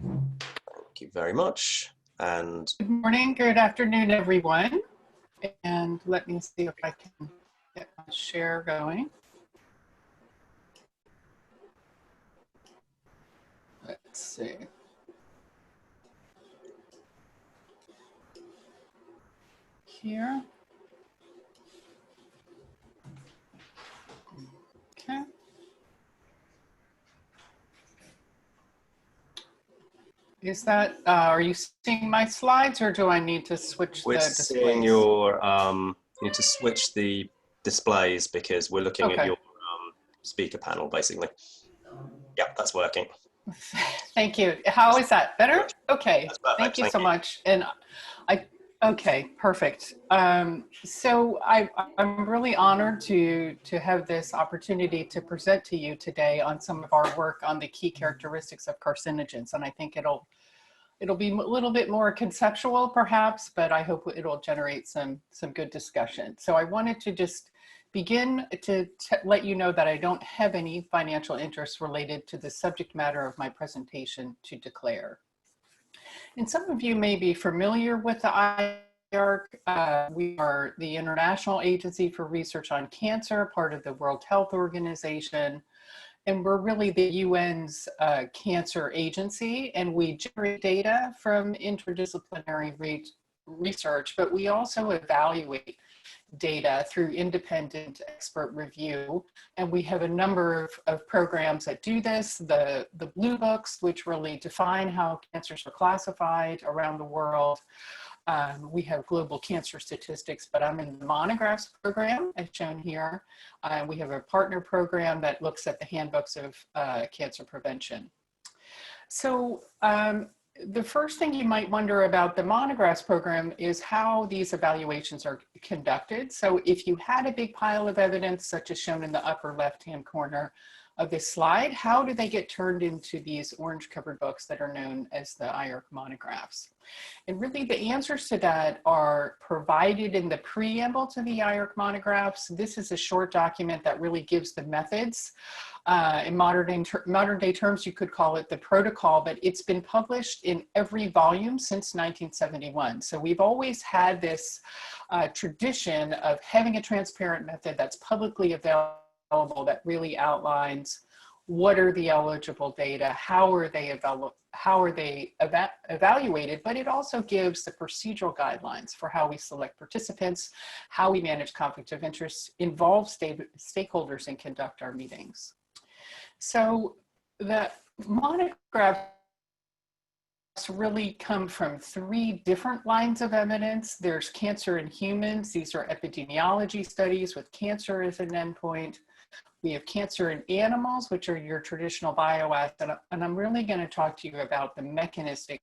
Thank you very much. And good morning, good afternoon, everyone. And let me see if I can get my share going. Let's see. Here. Okay. Is that, are you seeing my slides or do I need to switch the displays? We're seeing your, you need to switch the displays because we're looking at your speaker panel, basically. Yeah, that's working. Thank you. How is that? Better? Okay. Thank you so much. And okay, perfect. So I'm really honored to have this opportunity to present to you today on some of our work on the key characteristics of carcinogens. And I think it'll be a little bit more conceptual perhaps, but I hope it'll generate some good discussion. So I wanted to just begin to let you know that I don't have any financial interests related to the subject matter of my presentation to declare. And some of you may be familiar with the IARC. We are the International Agency for Research on Cancer, part of the World Health Organization. And we're really the UN's cancer agency, and we generate data from interdisciplinary research, but we also evaluate data through independent expert review. And we have a number of programs that do this. The Blue Books, which really define how cancers are classified around the world. We have global cancer statistics, but I'm in the Monographs program, as shown here. We have a partner program that looks at the handbooks of cancer prevention. So the first thing you might wonder about the Monographs program is how these evaluations are conducted. So if you had a big pile of evidence, such as shown in the upper left-hand corner of this slide, how do they get turned into these orange covered books that are known as the IARC monographs? And really the answers to that are provided in the preamble to the IARC monographs. This is a short document that really gives the methods. In modern day terms, you could call it the protocol, but it's been published in every volume since 1971. So we've always had this tradition of having a transparent method that's publicly available that really outlines what are the eligible data, how are they evaluated, but it also gives the procedural guidelines for how we select participants, how we manage conflict of interest, involve stakeholders, and conduct our meetings. So the monographs really come from three different lines of evidence. There's cancer in humans. These are epidemiology studies with cancer as an endpoint. We have cancer in animals, which are your traditional bioassays, and I'm really going to talk to you about the mechanistic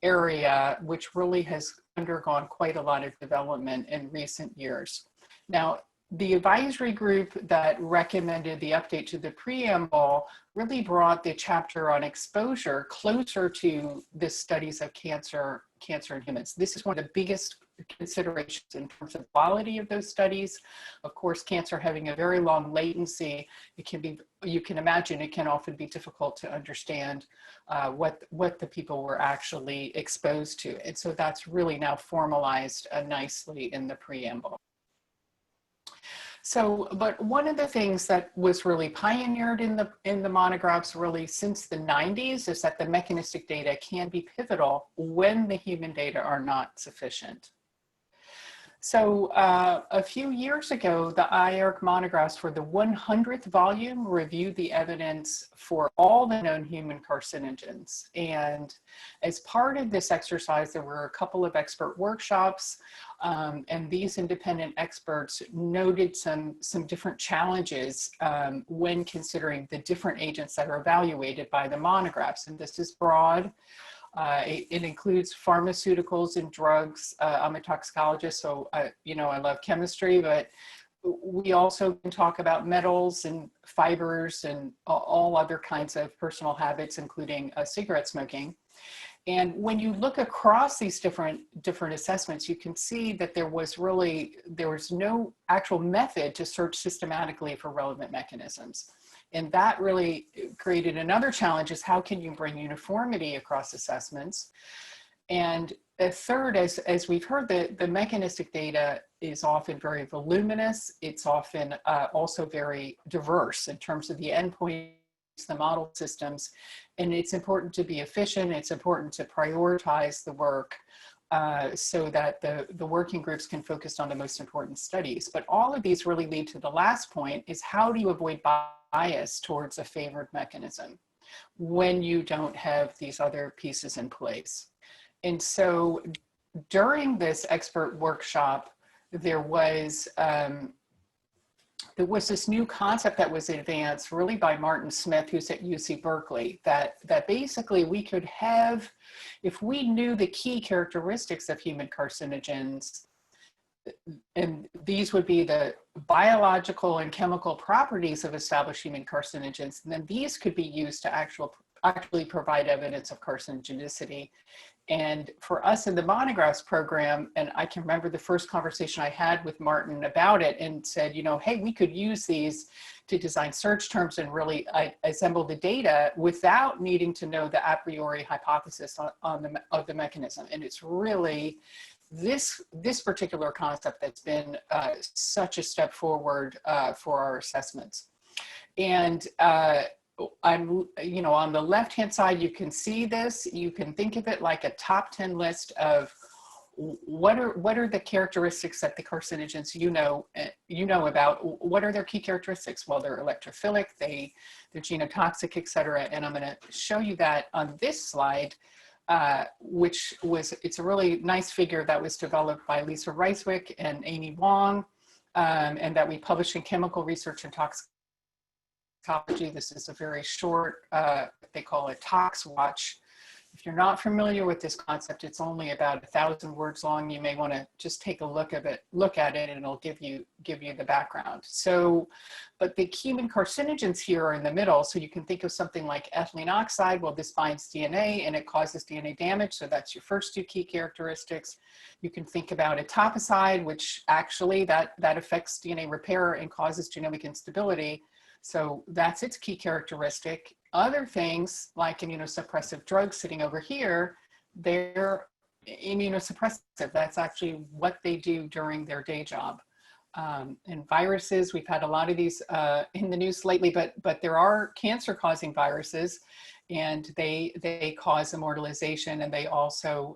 area, which really has undergone quite a lot of development in recent years. Now, the advisory group that recommended the update to the preamble really brought the chapter on exposure closer to the studies of cancer in humans. This is one of the biggest considerations in terms of quality of those studies. Of course, cancer having a very long latency, it can be, you can imagine it can often be difficult to understand what the people were actually exposed to. And so that's really now formalized nicely in the preamble. So, but one of the things that was really pioneered in the monographs really since the 90s is that the mechanistic data can be pivotal when the human data are not sufficient. So a few years ago, the IARC monographs for the 100th volume reviewed the evidence for all the known human carcinogens. And as part of this exercise, there were a couple of expert workshops, and these independent experts noted some different challenges when considering the different agents that are evaluated by the monographs. And this is broad. It includes pharmaceuticals and drugs. I'm a toxicologist, so you know, I love chemistry, but we also can talk about metals and fibers and all other kinds of personal habits, including cigarette smoking. And when you look across these different assessments, you can see that there was no actual method to search systematically for relevant mechanisms. And that really created another challenge, is how can you bring uniformity across assessments? And a third, as we've heard, the mechanistic data is often very voluminous. It's often also very diverse in terms of the endpoints, the model systems, and it's important to be efficient. It's important to prioritize the work so that the working groups can focus on the most important studies. But all of these really lead to the last point, is how do you avoid bias towards a favored mechanism when you don't have these other pieces in place? And so during this expert workshop, there was this new concept that was advanced really by Martin Smith, who's at UC Berkeley, that basically we could have, if we knew the key characteristics of human carcinogens, and these would be the biological and chemical properties of established human carcinogens, and then these could be used to actually provide evidence of carcinogenicity. And for us in the monographs program, and I can remember the first conversation I had with Martin about it, and said, you know, hey, we could use these to design search terms and really assemble the data without needing to know the a priori hypothesis of the mechanism. And it's really this particular concept that's been such a step forward for our assessments. And you know, on the left-hand side, you can see this. You can think of it like a top 10 list of what are the characteristics that the carcinogens you know about. What are their key characteristics? Well, they're electrophilic, they're genotoxic, et cetera. And I'm going to show you that on this slide, it's a really nice figure that was developed by Lisa Reiswick and Amy Wong, and that we published in Chemical Research and Toxicology. This is a very short, they call it Tox Watch. If you're not familiar with this concept, it's only about 1,000 words long. You may want to just take a look at it, and it'll give you the background. So, but the human carcinogens here are in the middle. So you can think of something like ethylene oxide. Well, this binds DNA and it causes DNA damage. So that's your first two key characteristics. You can think about etoposide, which actually that affects DNA repair and causes genomic instability. So that's its key characteristic. Other things like immunosuppressive drugs sitting over here, they're immunosuppressive. That's actually what they do during their day job. And viruses, we've had a lot of these in the news lately, but there are cancer-causing viruses, and they cause immortalization, and they also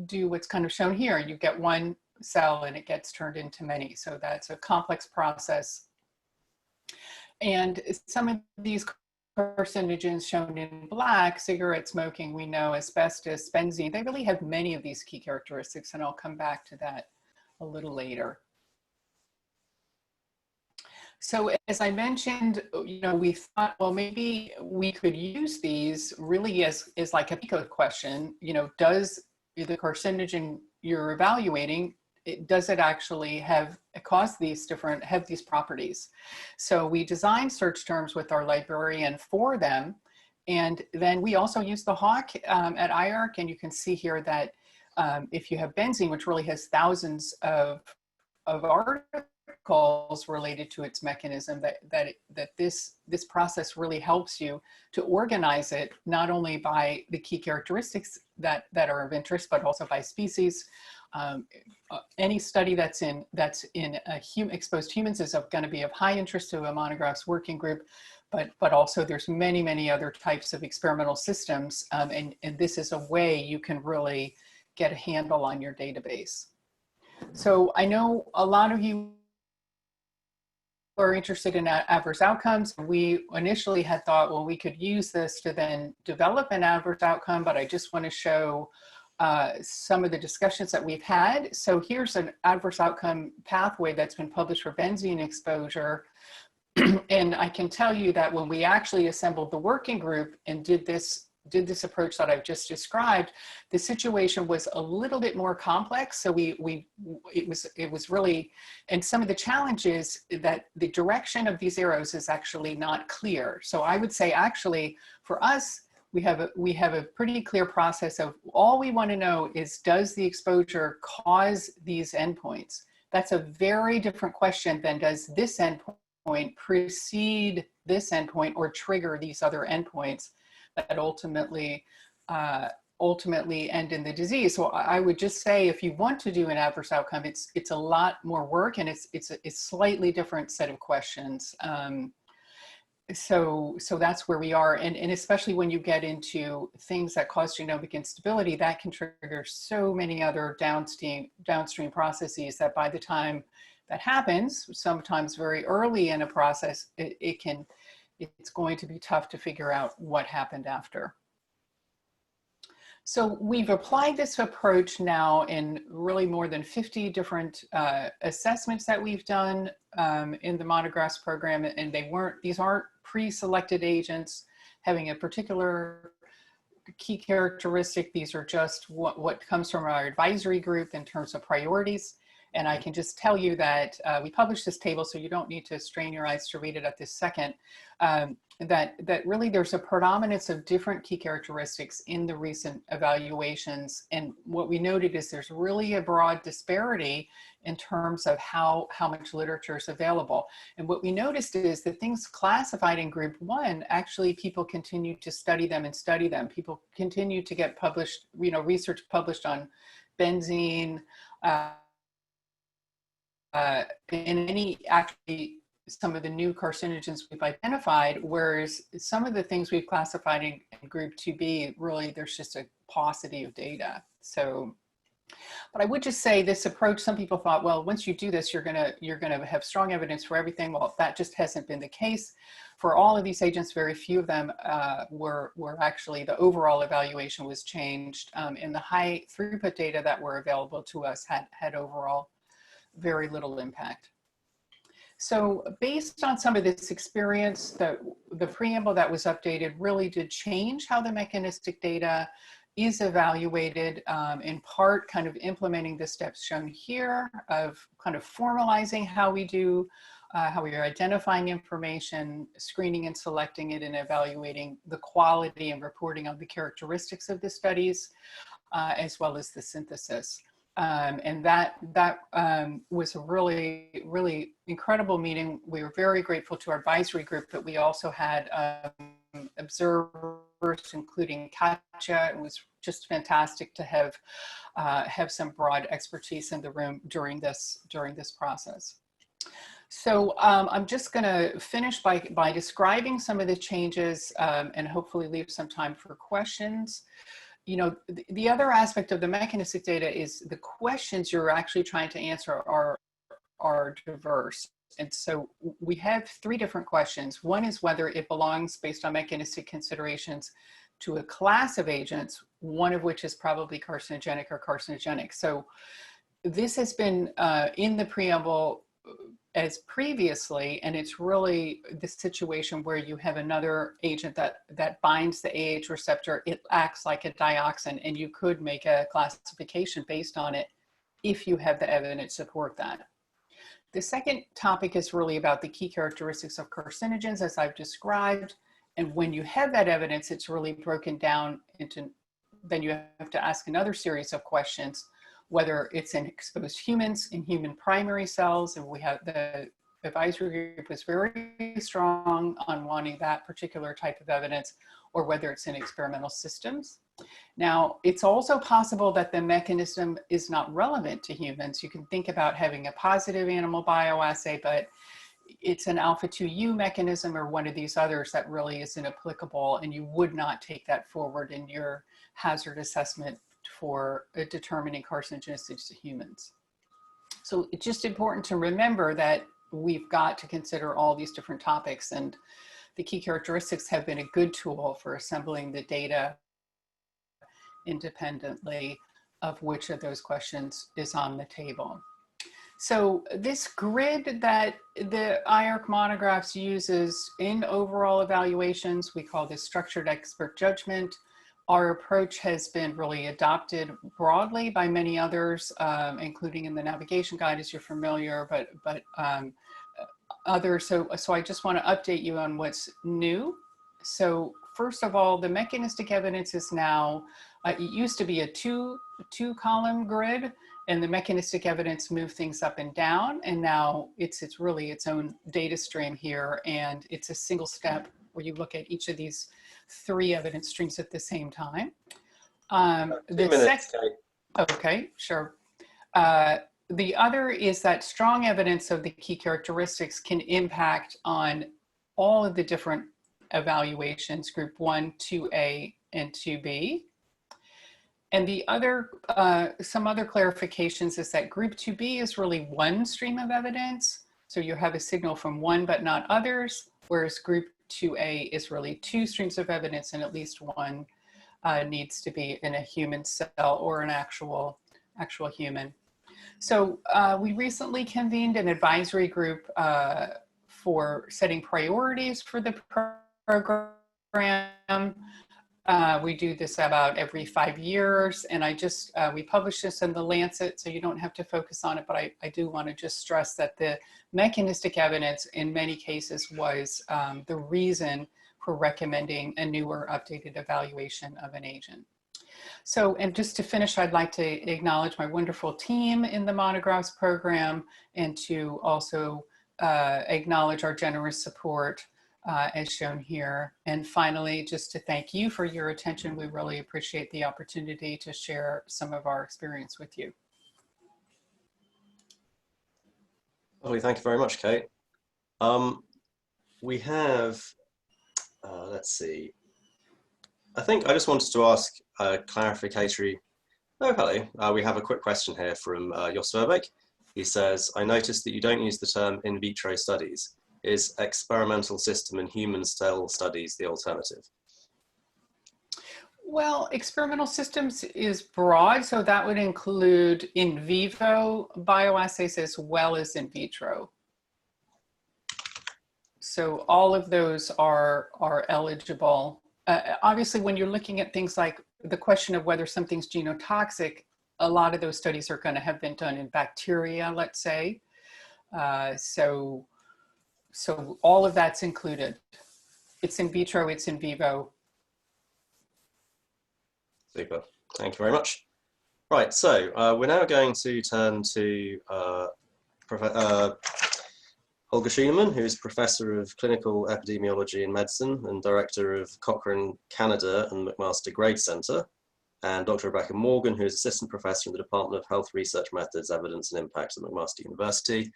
do what's kind of shown here. You get one cell and it gets turned into many. So that's a complex process. And some of these carcinogens shown in black, cigarette smoking, we know, asbestos, benzene, they really have many of these key characteristics, and I'll come back to that a little later. So as I mentioned, we thought, well, maybe we could use these really as like a pico question. Does the carcinogen you're evaluating, does it actually have these properties? So we designed search terms with our librarian for them. And then we also use the Hawk at IARC, and you can see here that if you have benzene, which really has thousands of articles related to its mechanism, that this process really helps you to organize it, not only by the key characteristics that are of interest, but also by species. Any study that's in exposed humans is going to be of high interest to a Monograph's working group. But also there's many other types of experimental systems, and this is a way you can really get a handle on your database. So I know a lot of you are interested in adverse outcomes. We initially had thought, well, we could use this to then develop an adverse outcome, but I just want to show some of the discussions that we've had. So here's an adverse outcome pathway that's been published for benzene exposure. And I can tell you that when we actually assembled the working group and did this approach that I've just described, the situation was a little bit more complex. So it was really, and some of the challenges that the direction of these arrows is actually not clear. So I would say actually for us, we have a pretty clear process of all we want to know is, does the exposure cause these endpoints? That's a very different question than does this endpoint precede this endpoint or trigger these other endpoints that ultimately end in the disease. So I would just say, if you want to do an adverse outcome, it's a lot more work, and it's a slightly different set of questions. So that's where we are, and especially when you get into things that cause genomic instability, that can trigger so many other downstream processes that by the time that happens, sometimes very early in a process, it's going to be tough to figure out what happened after. So we've applied this approach now in really more than 50 different assessments that we've done in the Monographs program, and these aren't pre-selected agents having a particular key characteristic. These are just what comes from our advisory group in terms of priorities. And I can just tell you that we published this table, so you don't need to strain your eyes to read it at this second, that really there's a predominance of different key characteristics in the recent evaluations. And what we noted is there's really a broad disparity in terms of how much literature is available. And what we noticed is that things classified in group 1, actually people continue to study them and study them. People continue to get published, research published on benzene, actually some of the new carcinogens we've identified, whereas some of the things we've classified in group 2B, really there's just a paucity of data. So, but I would just say this approach, some people thought, well, once you do this, you're gonna have strong evidence for everything. Well, that just hasn't been the case. For all of these agents, very few of them were actually, the overall evaluation was changed, and the high throughput data that were available to us had overall very little impact. So based on some of this experience, the preamble that was updated really did change how the mechanistic data is evaluated, in part kind of implementing the steps shown here of kind of formalizing how we are identifying information, screening and selecting it, and evaluating the quality and reporting on the characteristics of the studies, as well as the synthesis. And that was a really, really incredible meeting. We were very grateful to our advisory group, but we also had observers, including Katja. It was just fantastic to have some broad expertise in the room during this process. So I'm just going to finish by describing some of the changes, and hopefully leave some time for questions. The other aspect of the mechanistic data is the questions you're actually trying to answer are diverse. And so we have 3 different questions. One is whether it belongs, based on mechanistic considerations, to a class of agents, one of which is probably carcinogenic or carcinogenic. So this has been in the preamble as previously, and it's really the situation where you have another agent that binds the AH receptor. It acts like a dioxin, and you could make a classification based on it if you have the evidence to support that. The second topic is really about the key characteristics of carcinogens, as I've described. And when you have that evidence, it's really broken down into, then you have to ask another series of questions, whether it's in exposed humans, in human primary cells, and we have the advisory group was very strong on wanting that particular type of evidence, or whether it's in experimental systems. Now, it's also possible that the mechanism is not relevant to humans. You can think about having a positive animal bioassay, but it's an alpha-2U mechanism or one of these others that really isn't applicable, and you would not take that forward in your hazard assessment for determining carcinogenicity to humans. So it's just important to remember that we've got to consider all these different topics, and the key characteristics have been a good tool for assembling the data independently of which of those questions is on the table. So this grid that the IARC monographs uses in overall evaluations, we call this structured expert judgment. Our approach has been really adopted broadly by many others, including in the navigation guide, as you're familiar, but others. So I just want to update you on what's new. So first of all, the mechanistic evidence is now, it used to be a two column grid, and the mechanistic evidence moved things up and down, and now it's really its own data stream here, and it's a single step where you look at each of these 3 evidence streams at the same time. 2 minutes, Kate. Okay, sure. The other is that strong evidence of the key characteristics can impact on all of the different evaluations, group 1, 2A, and 2B. And the other, some other clarifications is that group 2B is really one stream of evidence. So you have a signal from one but not others, whereas group 2A is really 2 streams of evidence, and at least one needs to be in a human cell or an actual human. So we recently convened an advisory group for setting priorities for the program. We do this about every 5 years, and we publish this in the Lancet, so you don't have to focus on it, but I do want to just stress that the mechanistic evidence in many cases was the reason for recommending a newer updated evaluation of an agent. So, and just to finish, I'd like to acknowledge my wonderful team in the Monographs program, and to also acknowledge our generous support as shown here. And finally, just to thank you for your attention. We really appreciate the opportunity to share some of our experience with you. Lovely, thank you very much, Kate. We have, let's see, I think I just wanted to ask a clarificatory, oh, hello. We have a quick question here from Jos Verbeek. He says, I noticed that you don't use the term in vitro studies. Is experimental system and human cell studies the alternative? Well, experimental systems is broad, so that would include in vivo bioassays as well as in vitro. So all of those are eligible. Obviously, when you're looking at things like the question of whether something's genotoxic, a lot of those studies are going to have been done in bacteria, let's say. So all of that's included. It's in vitro, it's in vivo. Super, thank you very much. Right, so we're now going to turn to Holger Schienemann, who is Professor of Clinical Epidemiology and Medicine and Director of Cochrane Canada and McMaster Grade Center, and Dr. Rebecca Morgan, who is Assistant Professor in the Department of Health Research Methods, Evidence and Impact at McMaster University,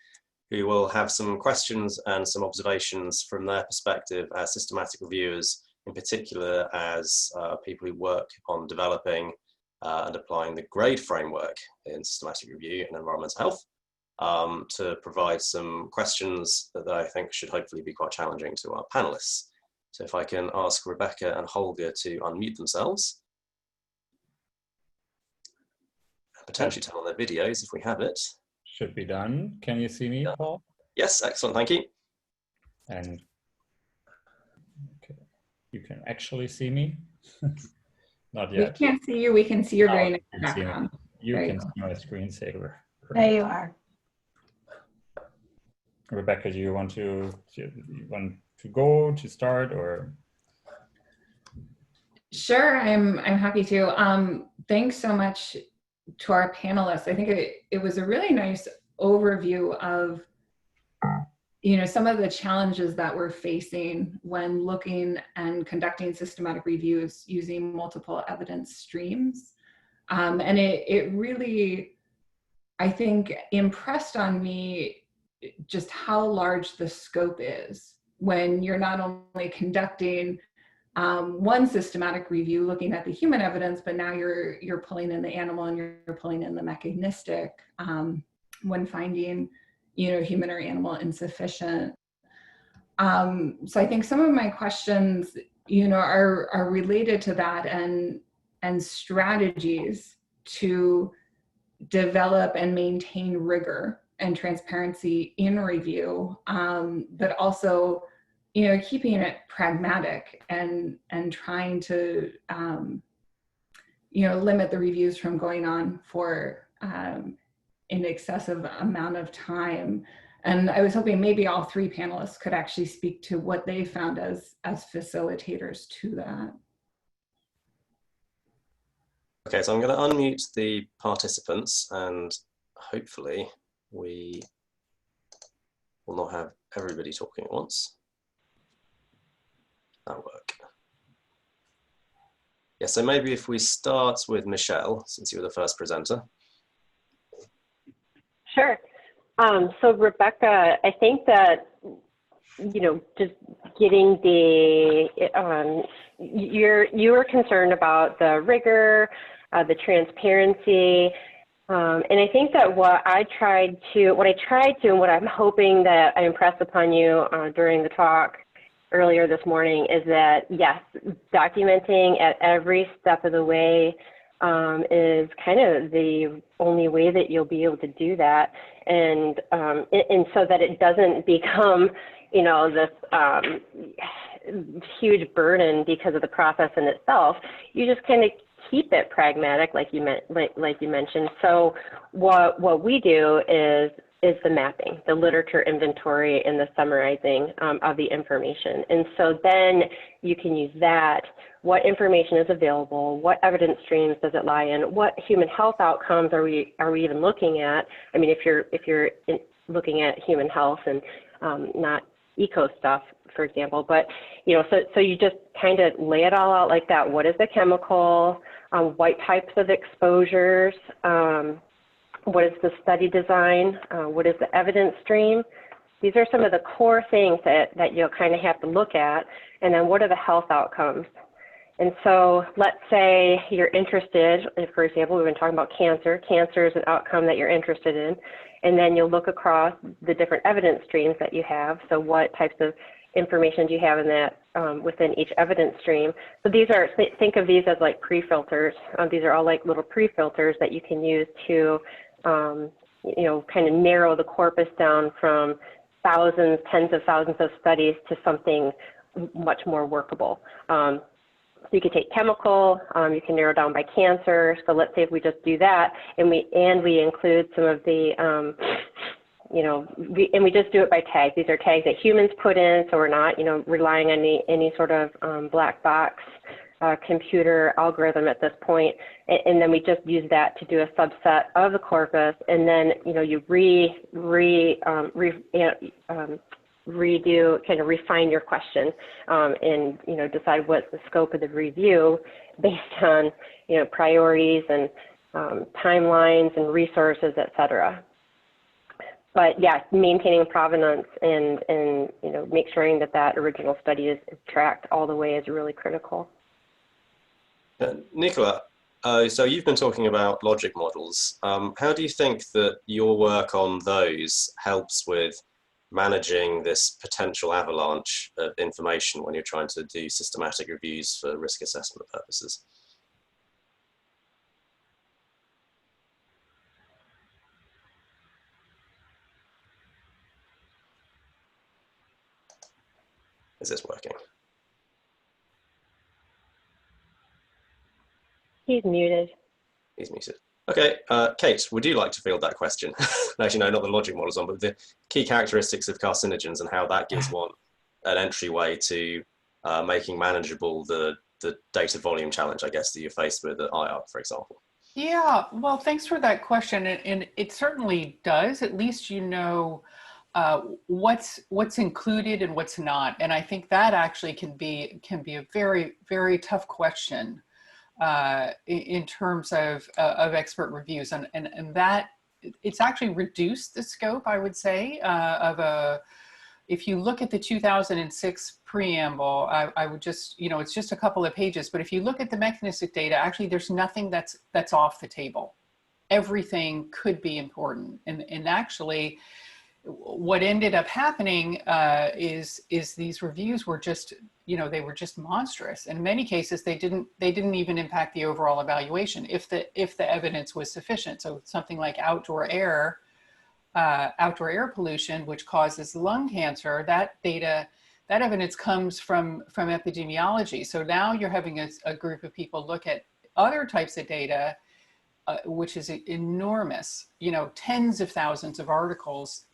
who will have some questions and some observations from their perspective as systematic reviewers, in particular as people who work on developing and applying the GRADE framework in systematic review and environmental health, to provide some questions that I think should hopefully be quite challenging to our panelists. So if I can ask Rebecca and Holger to unmute themselves, and potentially turn on their videos if we have it. Should be done. Can you see me, Paul? Yes, excellent, thank you. And okay, you can actually see me? Not yet. We can't see you. We can see your very nice You can see me. background. You There can you see my screensaver. There you are. Rebecca, do you want to go to start, or? Sure, I'm happy to. Thanks so much to our panelists. I think it was a really nice overview of, you know, some of the challenges that we're facing when looking and conducting systematic reviews using multiple evidence streams. And it really, I think, impressed on me just how large the scope is when you're not only conducting one systematic review looking at the human evidence, but now you're pulling in the animal and you're pulling in the mechanistic when finding, you know, human or animal insufficient. So I think some of my questions, you know, are related to that and strategies to develop and maintain rigor and transparency in review, but also, you know, keeping it pragmatic and trying to, you know, limit the reviews from going on for an excessive amount of time. And I was hoping maybe all three panelists could actually speak to what they found as facilitators to that. Okay, so I'm going to unmute the participants, and hopefully we will not have everybody talking at once. That'll work. Yeah, so maybe if we start with Michelle, since you were the first presenter. Sure. So Rebecca, I think that, you know, just getting the, you were concerned about the rigor, the transparency, and I think that what I tried to, and what I'm hoping that I impress upon you during the talk earlier this morning is that, yes, documenting at every step of the way is kind of the only way that you'll be able to do that. And so that it doesn't become, you know, this huge burden because of the process in itself. You just kind of keep it pragmatic, like you mentioned. So what we do is the mapping, the literature inventory, and the summarizing of the information. And so then you can use that. What information is available? What evidence streams does it lie in? What human health outcomes are we even looking at? I mean, if you're looking at human health and not eco stuff, for example, but you know, so you just kind of lay it all out like that. What is the chemical? What types of exposures? What is the study design? What is the evidence stream? These are some of the core things that you'll kind of have to look at. And then what are the health outcomes? And so let's say you're interested, for example, we've been talking about cancer. Cancer is an outcome that you're interested in. And then you'll look across the different evidence streams that you have. So what types of information do you have in that within each evidence stream? So these are, think of these as like pre-filters. These are all like little pre-filters that you can use to, you know, kind of narrow the corpus down from thousands, tens of thousands of studies to something much more workable. So you could take chemical, you can narrow down by cancer. So let's say if we just do that and we include some of the, you know, we just do it by tags. These are tags that humans put in, so we're not, you know, relying on any sort of black box computer algorithm at this point. And then we just use that to do a subset of the corpus. And then, you know, you redo, kind of refine your question and, you know, decide what's the scope of the review based on, you know, priorities and timelines and resources, et cetera. But yeah, maintaining provenance and you know, make sure that original study is tracked all the way is really critical. Nicolas, so you've been talking about logic models. How do you think that your work on those helps with managing this potential avalanche of information when you're trying to do systematic reviews for risk assessment purposes? Is this working? He's muted. He's muted. Okay, Kate, would you like to field that question? Actually, no, not the logic models on, but the key characteristics of carcinogens and how that gives one an entryway to making manageable the data volume challenge, I guess, that you're faced with at IARC, for example. Yeah, well, thanks for that question. And it certainly does. At least you know what's included and what's not. And I think that actually can be a very, very tough question in terms of expert reviews. And that it's actually reduced the scope, I would say, if you look at the 2006 preamble, I would just, it's just a couple of pages, but if you look at the mechanistic data, actually there's nothing that's off the table. Everything could be important. And actually what ended up happening is these reviews were just, they were just monstrous. In many cases, they didn't even impact the overall evaluation if the evidence was sufficient. So something like outdoor air pollution, which causes lung cancer, that evidence comes from epidemiology. So now you're having a group of people look at other types of data, which is enormous, tens of thousands of articles.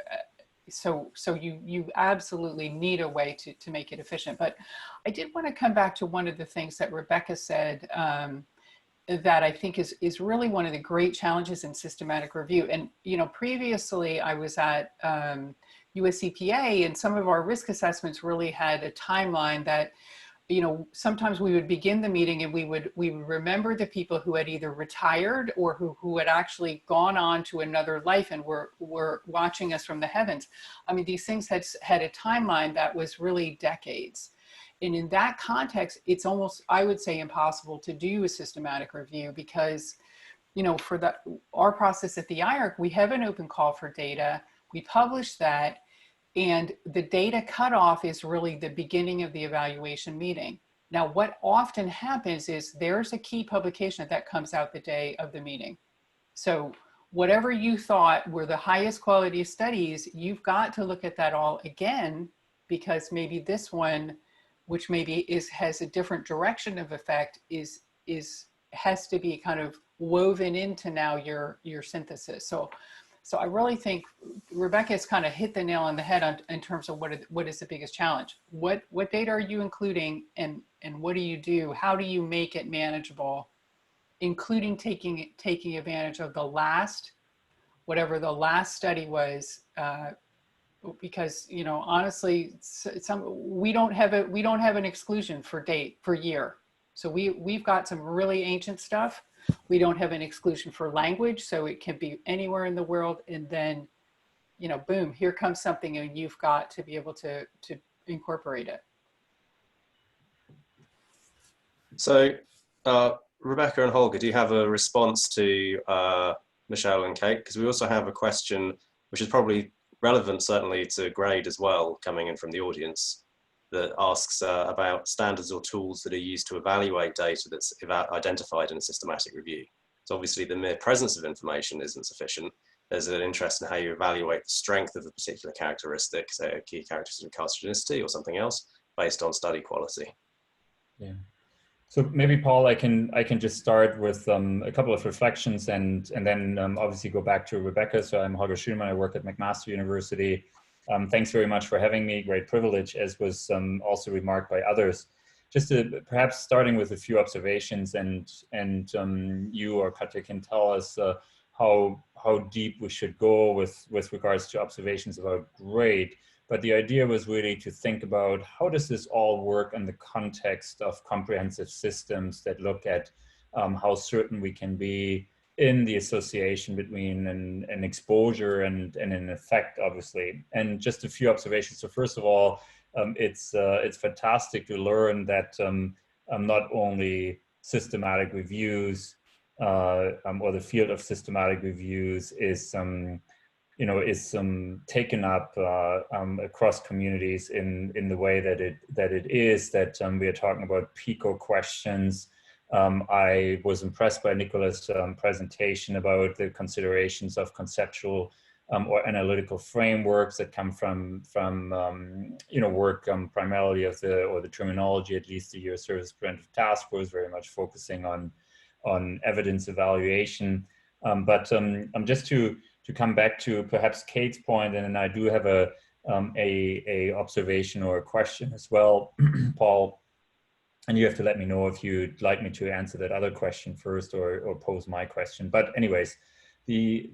So you absolutely need a way to make it efficient. But I did want to come back to one of the things that Rebecca said, that I think is really one of the great challenges in systematic review. And, previously I was at USCPA, and some of our risk assessments really had a timeline that, sometimes we would begin the meeting and we would remember the people who had either retired or who had actually gone on to another life and were watching us from the heavens. I mean, these things had a timeline that was really decades. And in that context, it's almost, I would say, impossible to do a systematic review because, for our process at the IARC, we have an open call for data. We publish that, and the data cutoff is really the beginning of the evaluation meeting. Now, what often happens is there's a key publication that comes out the day of the meeting. So whatever you thought were the highest quality studies, you've got to look at that all again, because maybe this one, which maybe has a different direction of effect, has to be kind of woven into now your synthesis. So I really think Rebecca has kind of hit the nail on the head in terms of what is the biggest challenge. What data are you including, and what do you do? How do you make it manageable, including taking advantage of whatever the last study was, because honestly, we don't have an exclusion for year. So we've got some really ancient stuff. We don't have an exclusion for language, so it can be anywhere in the world. And then, boom, here comes something, and you've got to be able to incorporate it. So, Rebecca and Holger, do you have a response to Michelle and Kate? Because we also have a question, which is probably relevant certainly to grade as well, coming in from the audience, that asks about standards or tools that are used to evaluate data that's identified in a systematic review. So obviously the mere presence of information isn't sufficient. There's an interest in how you evaluate the strength of a particular characteristic, say a key characteristic of carcinogenicity or something else, based on study quality. Yeah. So maybe Paul, I can just start with a couple of reflections and then obviously go back to Rebecca. So I'm Holger Schulman, I work at McMaster University. Thanks very much for having me. Great privilege, as was also remarked by others. Just to perhaps starting with a few observations, and you or Katja can tell us how deep we should go with regards to observations about grade. But the idea was really to think about how does this all work in the context of comprehensive systems that look at how certain we can be in the association between an exposure and an effect, obviously. And just a few observations. So first of all, it's fantastic to learn that not only systematic reviews or the field of systematic reviews is taken up across communities in the way that it is, that we are talking about PICO questions. I was impressed by Nicolas' presentation about the considerations of conceptual or analytical frameworks that come from work primarily of the terminology, at least the U.S. Service Preventive Task Force, very much focusing on evidence evaluation. But just to come back to perhaps Kate's point, and then I do have a observation or a question as well, Paul, and you have to let me know if you'd like me to answer that other question first or pose my question. But anyways, I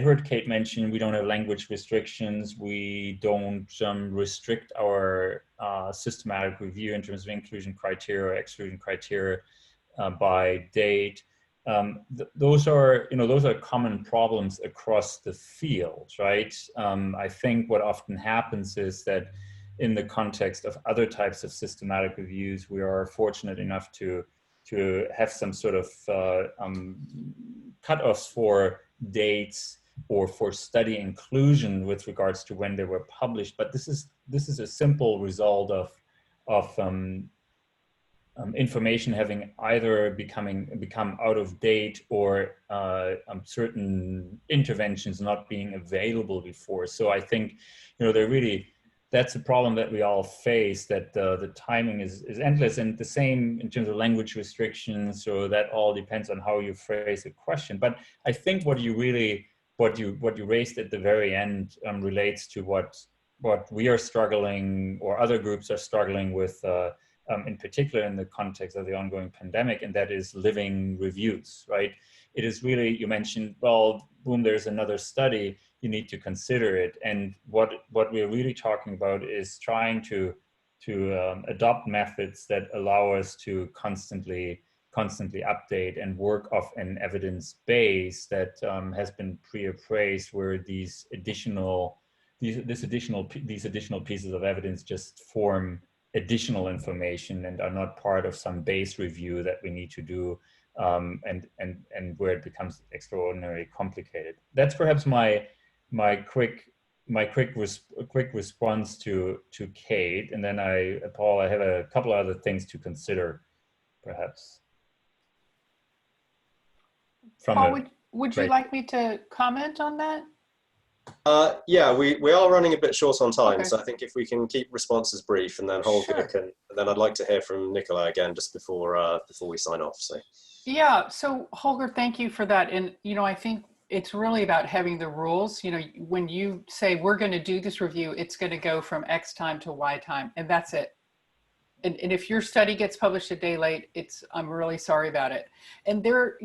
heard Kate mention we don't have language restrictions. We don't restrict our systematic review in terms of inclusion criteria or exclusion criteria by date. Those are common problems across the field, right? I think what often happens is that in the context of other types of systematic reviews, we are fortunate enough to have some sort of cutoffs for dates or for study inclusion with regards to when they were published. But this is a simple result of information having either become out of date or certain interventions not being available before. So I think that's a problem that we all face, that the timing is endless, and the same in terms of language restrictions. So that all depends on how you phrase the question. But I think what you raised at the very end relates to what we are struggling, or other groups are struggling with, in particular in the context of the ongoing pandemic, and that is living reviews, right? It is really, you mentioned, well, boom, there's another study, you need to consider it. And what we're really talking about is trying to adopt methods that allow us to constantly update and work off an evidence base that has been pre-appraised, where these additional pieces of evidence just form additional information and are not part of some base review that we need to do, and where it becomes extraordinarily complicated. That's perhaps my quick response to Kate, and then Paul, I have a couple other things to consider, perhaps. Paul, would you like me to comment on that? Yeah, we are running a bit short on time, Okay. so I think if we can keep responses brief, and then Holger can, and then I'd like to hear from Nicola again just before we sign off. So yeah, so Holger, thank you for that. And I think it's really about having the rules. When you say we're going to do this review, it's going to go from X time to Y time, and that's it. And if your study gets published a day late, I'm really sorry about it. And they're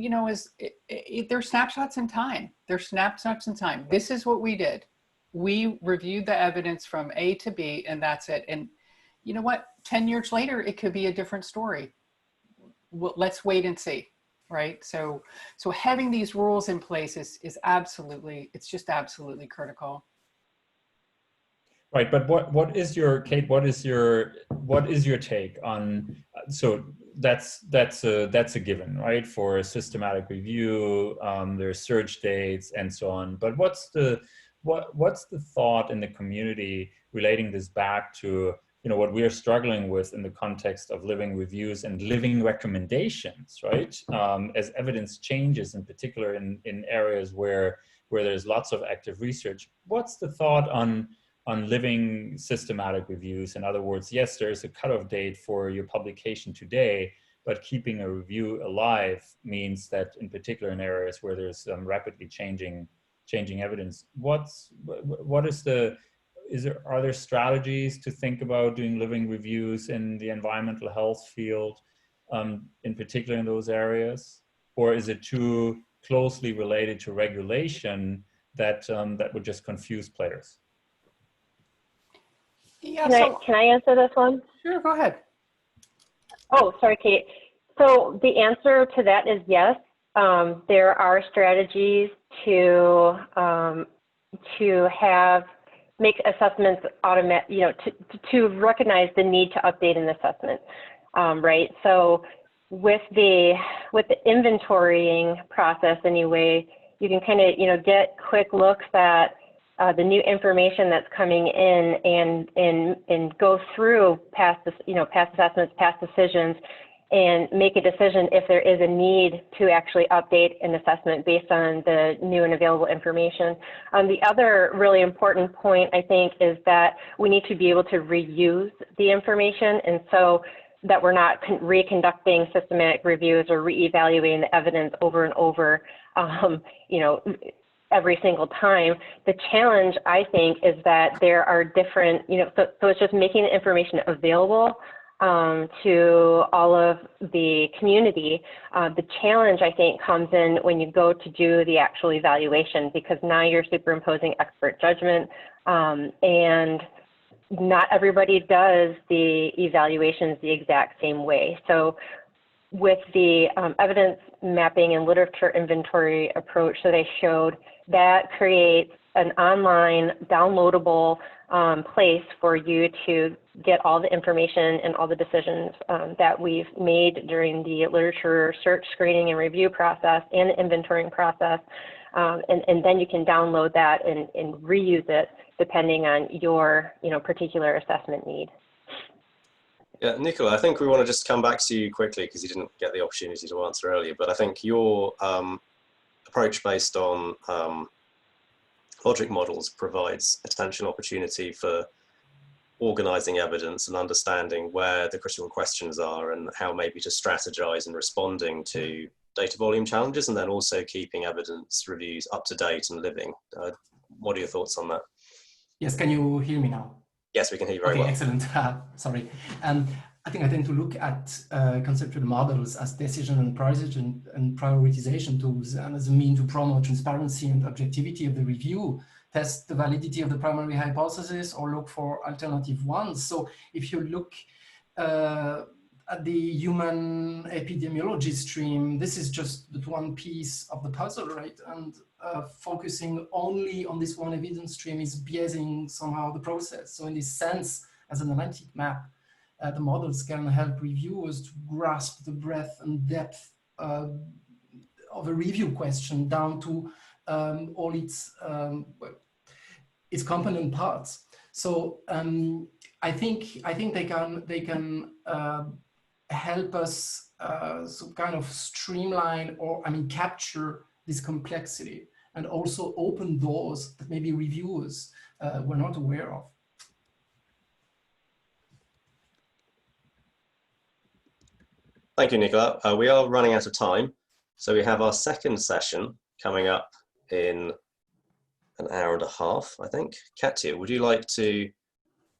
snapshots in time. They're snapshots in time. This is what we did. We reviewed the evidence from A to B, and that's it. And you know what? 10 years later, it could be a different story. Well, let's wait and see, right? So having these rules in place is just absolutely critical. Right, but what is your, Kate? What is your take on? So that's a given, right? For a systematic review, there's search dates and so on. But what's the thought in the community relating this back to what we are struggling with in the context of living reviews and living recommendations, right? As evidence changes, in particular in areas where there's lots of active research. What's the thought on living systematic reviews? In other words, yes, there's a cutoff date for your publication today, but keeping a review alive means that, in particular in areas where there's rapidly changing evidence, are there strategies to think about doing living reviews in the environmental health field, in particular in those areas? Or is it too closely related to regulation that would just confuse players? Yeah, can I answer this one? Sure, go ahead. Oh, sorry, Kate. So the answer to that is yes. There are strategies to make assessments automatic, to recognize the need to update an assessment, right? So with the inventorying process anyway, you can kind of get quick looks at the new information that's coming in and go through past assessments, past decisions, and make a decision if there is a need to actually update an assessment based on the new and available information. The other really important point, I think, is that we need to be able to reuse the information, and so that we're not reconducting systematic reviews or reevaluating the evidence over and over, you know, every single time. The challenge, I think, is that there are different, you know, so it's just making the information available to all of the community. The challenge, I think, comes in when you go to do the actual evaluation, because now you're superimposing expert judgment, and not everybody does the evaluations the exact same way. So with the evidence mapping and literature inventory approach that I showed, that creates an online downloadable place for you to get all the information and all the decisions that we've made during the literature search, screening, and review process and the inventorying process. And then you can download that and reuse it depending on your, you know, particular assessment need. Yeah, Nicola, I think we want to just come back to you quickly because you didn't get the opportunity to answer earlier, but I think your approach based on logic models provides a potential opportunity for organizing evidence and understanding where the critical questions are and how maybe to strategize in responding to data volume challenges, and then also keeping evidence reviews up to date and living. What are your thoughts on that? Yes, can you hear me now? Yes, we can hear you very well. Excellent. Sorry. I think I tend to look at conceptual models as decision and prioritization tools, and as a mean to promote transparency and objectivity of the review, test the validity of the primary hypothesis, or look for alternative ones. So if you look at the human epidemiology stream, this is just the one piece of the puzzle, right? And focusing only on this one evidence stream is biasing somehow the process. So in this sense, as an analytic map, the models can help reviewers to grasp the breadth and depth of a review question down to all its component parts. So I think they can help us so kind of streamline, or capture this complexity, and also open doors that maybe reviewers were not aware of. Thank you, Nicola. We are running out of time, so we have our second session coming up in an hour and a half, I think. Katya, would you like to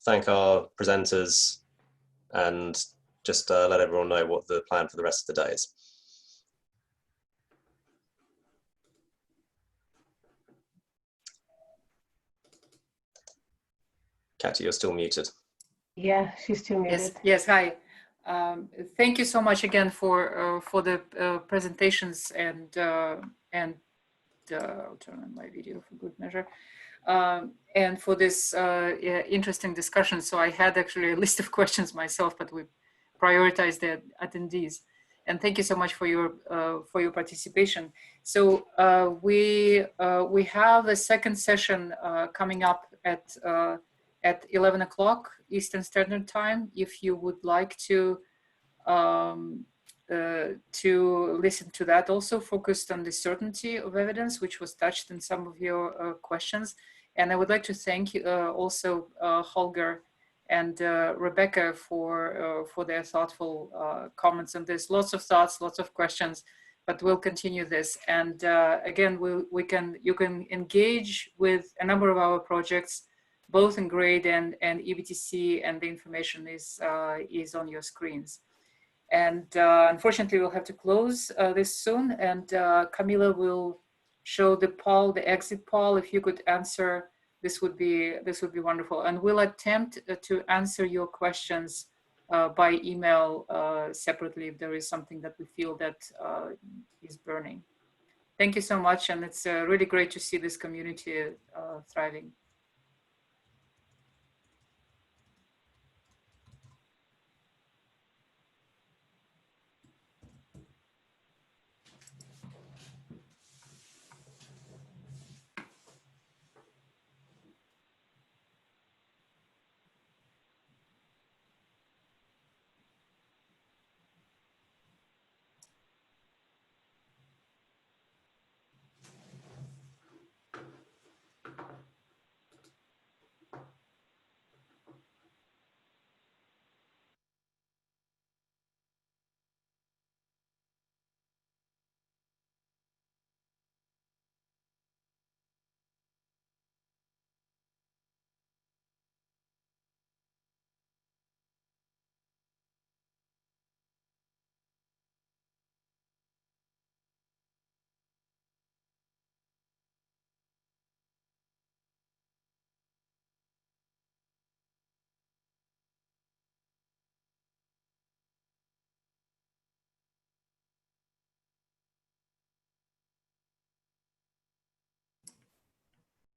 thank our presenters and just let everyone know what the plan for the rest of the day is? Katya, you're still muted. Yeah, she's too muted. Yes, hi. Thank you so much again for the presentations, and I'll turn on my video for good measure, and for this interesting discussion. So I had actually a list of questions myself, but we prioritized the attendees. And thank you so much for your participation. So we have a second session coming up at 11 o'clock Eastern Standard Time. If you would like to listen to that, also focused on the certainty of evidence, which was touched in some of your questions. And I would like to thank you, also Holger and Rebecca for their thoughtful comments on this. Lots of thoughts, lots of questions, but we'll continue this. And again, you can engage with a number of our projects, both in GRADE and EBTC, and the information is on your screens. And unfortunately, we'll have to close this soon. And Camila will show the poll, the exit poll. If you could answer, this would be wonderful. And we'll attempt to answer your questions by email separately if there is something that we feel that is burning. Thank you so much, and it's really great to see this community thriving.